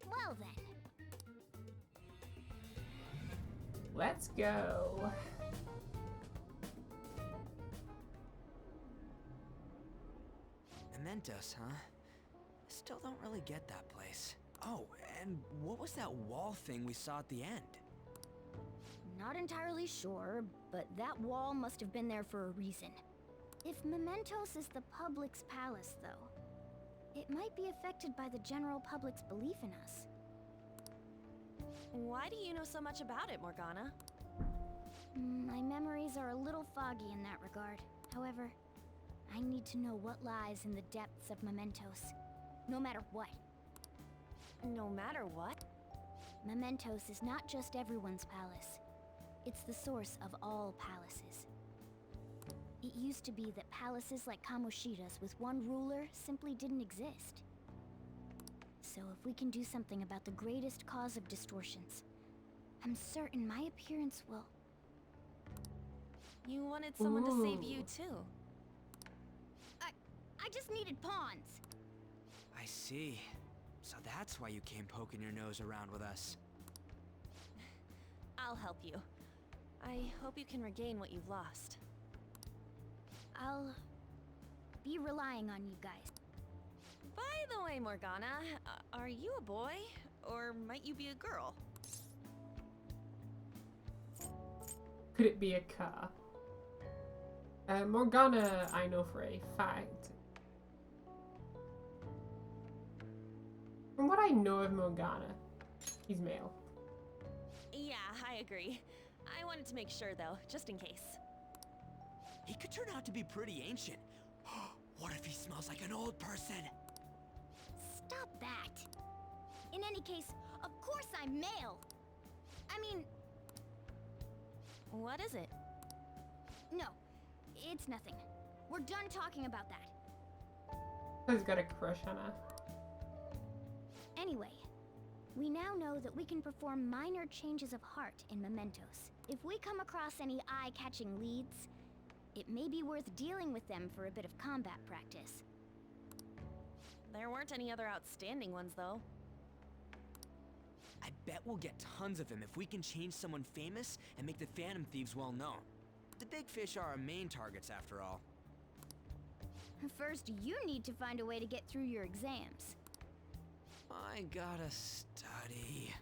Well then. Let's go. Mementos, huh? Still don't really get that place. Oh, and what was that wall thing we saw at the end? Not entirely sure, but that wall must have been there for a reason. If Mementos is the public's palace, though, it might be affected by the general public's belief in us. Why do you know so much about it, Morgana? My memories are a little foggy in that regard. However, I need to know what lies in the depths of Mementos. No matter what. No matter what? Mementos is not just everyone's palace. It's the source of all palaces. It used to be that palaces like Kamoshida's with one ruler simply didn't exist. So if we can do something about the greatest cause of distortions, I'm certain my appearance will... You wanted someone to save you too. I just needed pawns. I see. So that's why you came poking your nose around with us. I'll help you. I hope you can regain what you've lost. I'll be relying on you guys. By the way, Morgana, are you a boy? Or might you be a girl? Could it be a car? Morgana, I know for a fact. From what I know of Morgana, he's male. Yeah, I agree. I wanted to make sure though, just in case. He could turn out to be pretty ancient. What if he smells like an old person? Stop that. In any case, of course I'm male. I mean... What is it? No, it's nothing. We're done talking about that. He's got a crush on her. Anyway, we now know that we can perform minor changes of heart in Mementos. If we come across any eye-catching leads, it may be worth dealing with them for a bit of combat practice. There weren't any other outstanding ones, though. I bet we'll get tons of them if we can change someone famous and make the Phantom Thieves well known. The big fish are our main targets, after all. First, you need to find a way to get through your exams. I gotta study.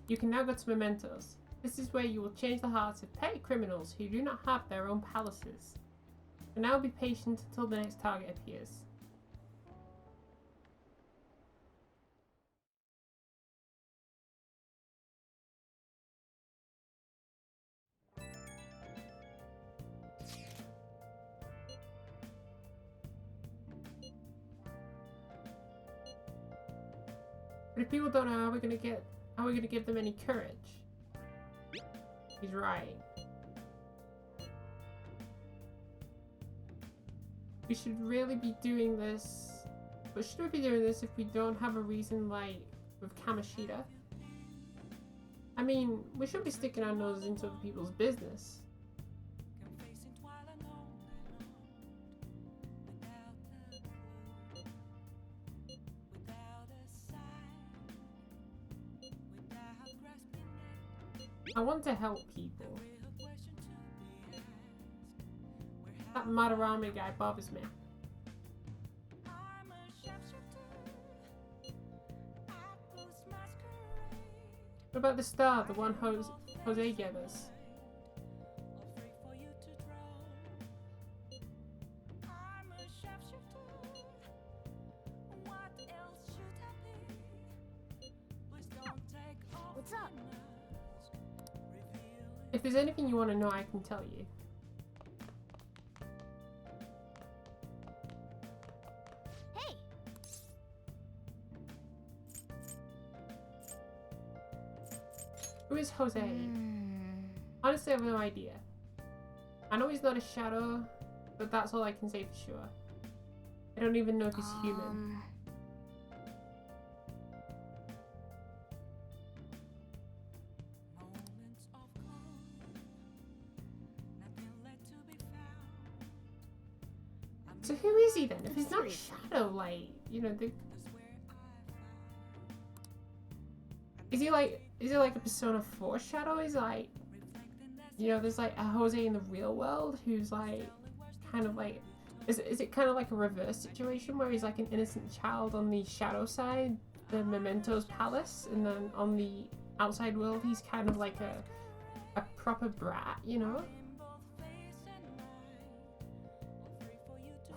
You can now go to Mementos. This is where you will change the hearts of petty criminals who do not have their own palaces. So now be patient until the next target appears. But if people don't know, how are we gonna give them any courage? He's right. We should really be doing this. But should we be doing this if we don't have a reason, like with Kamoshida? I mean, we should be sticking our noses into other people's business. I want to help people. That Madarame guy bothers me. What about the star, the one Jose gave us? If there's anything you want to know, I can tell you. Hey! Who is Jose? Honestly, I have no idea. I know he's not a shadow, but that's all I can say for sure. I don't even know if he's human. So who is he then? If he's not Shadow, like, you know, is he like a Persona 4 Shadow? Is like, you know, there's like a Jose in the real world who's like, kind of like, is it kind of like a reverse situation where he's like an innocent child on the Shadow side, the Memento's palace, and then on the outside world he's kind of like a proper brat, you know?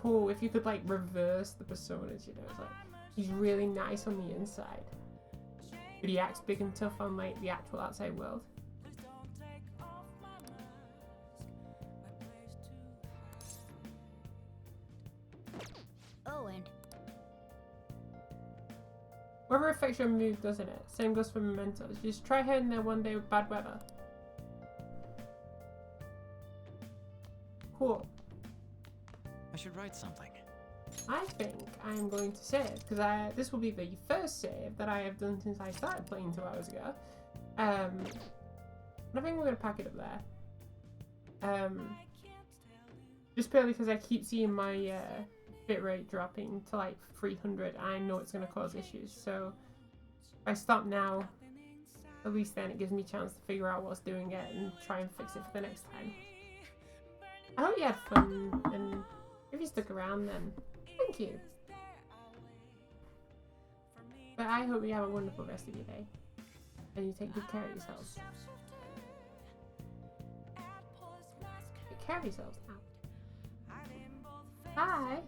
Cool, if you could like reverse the personas, you know, it's like he's really nice on the inside, but he acts big and tough on like the actual outside world. Oh, and Weather affects your mood, doesn't it? Same goes for mementos. Just try heading there one day with bad weather. Cool. I should write something. I think I'm going to save, because this will be the first save that I have done since I started playing 2 hours ago. I think we're going to pack it up there. Just purely because I keep seeing my bitrate dropping to like 300. I know it's going to cause issues, so if I stop now, at least then it gives me a chance to figure out what's doing it and try and fix it for the next time. I hope you had fun, and if you stuck around then thank you. But I hope you have a wonderful rest of your day, and you take good care of yourselves. Take care of yourselves now. Bye!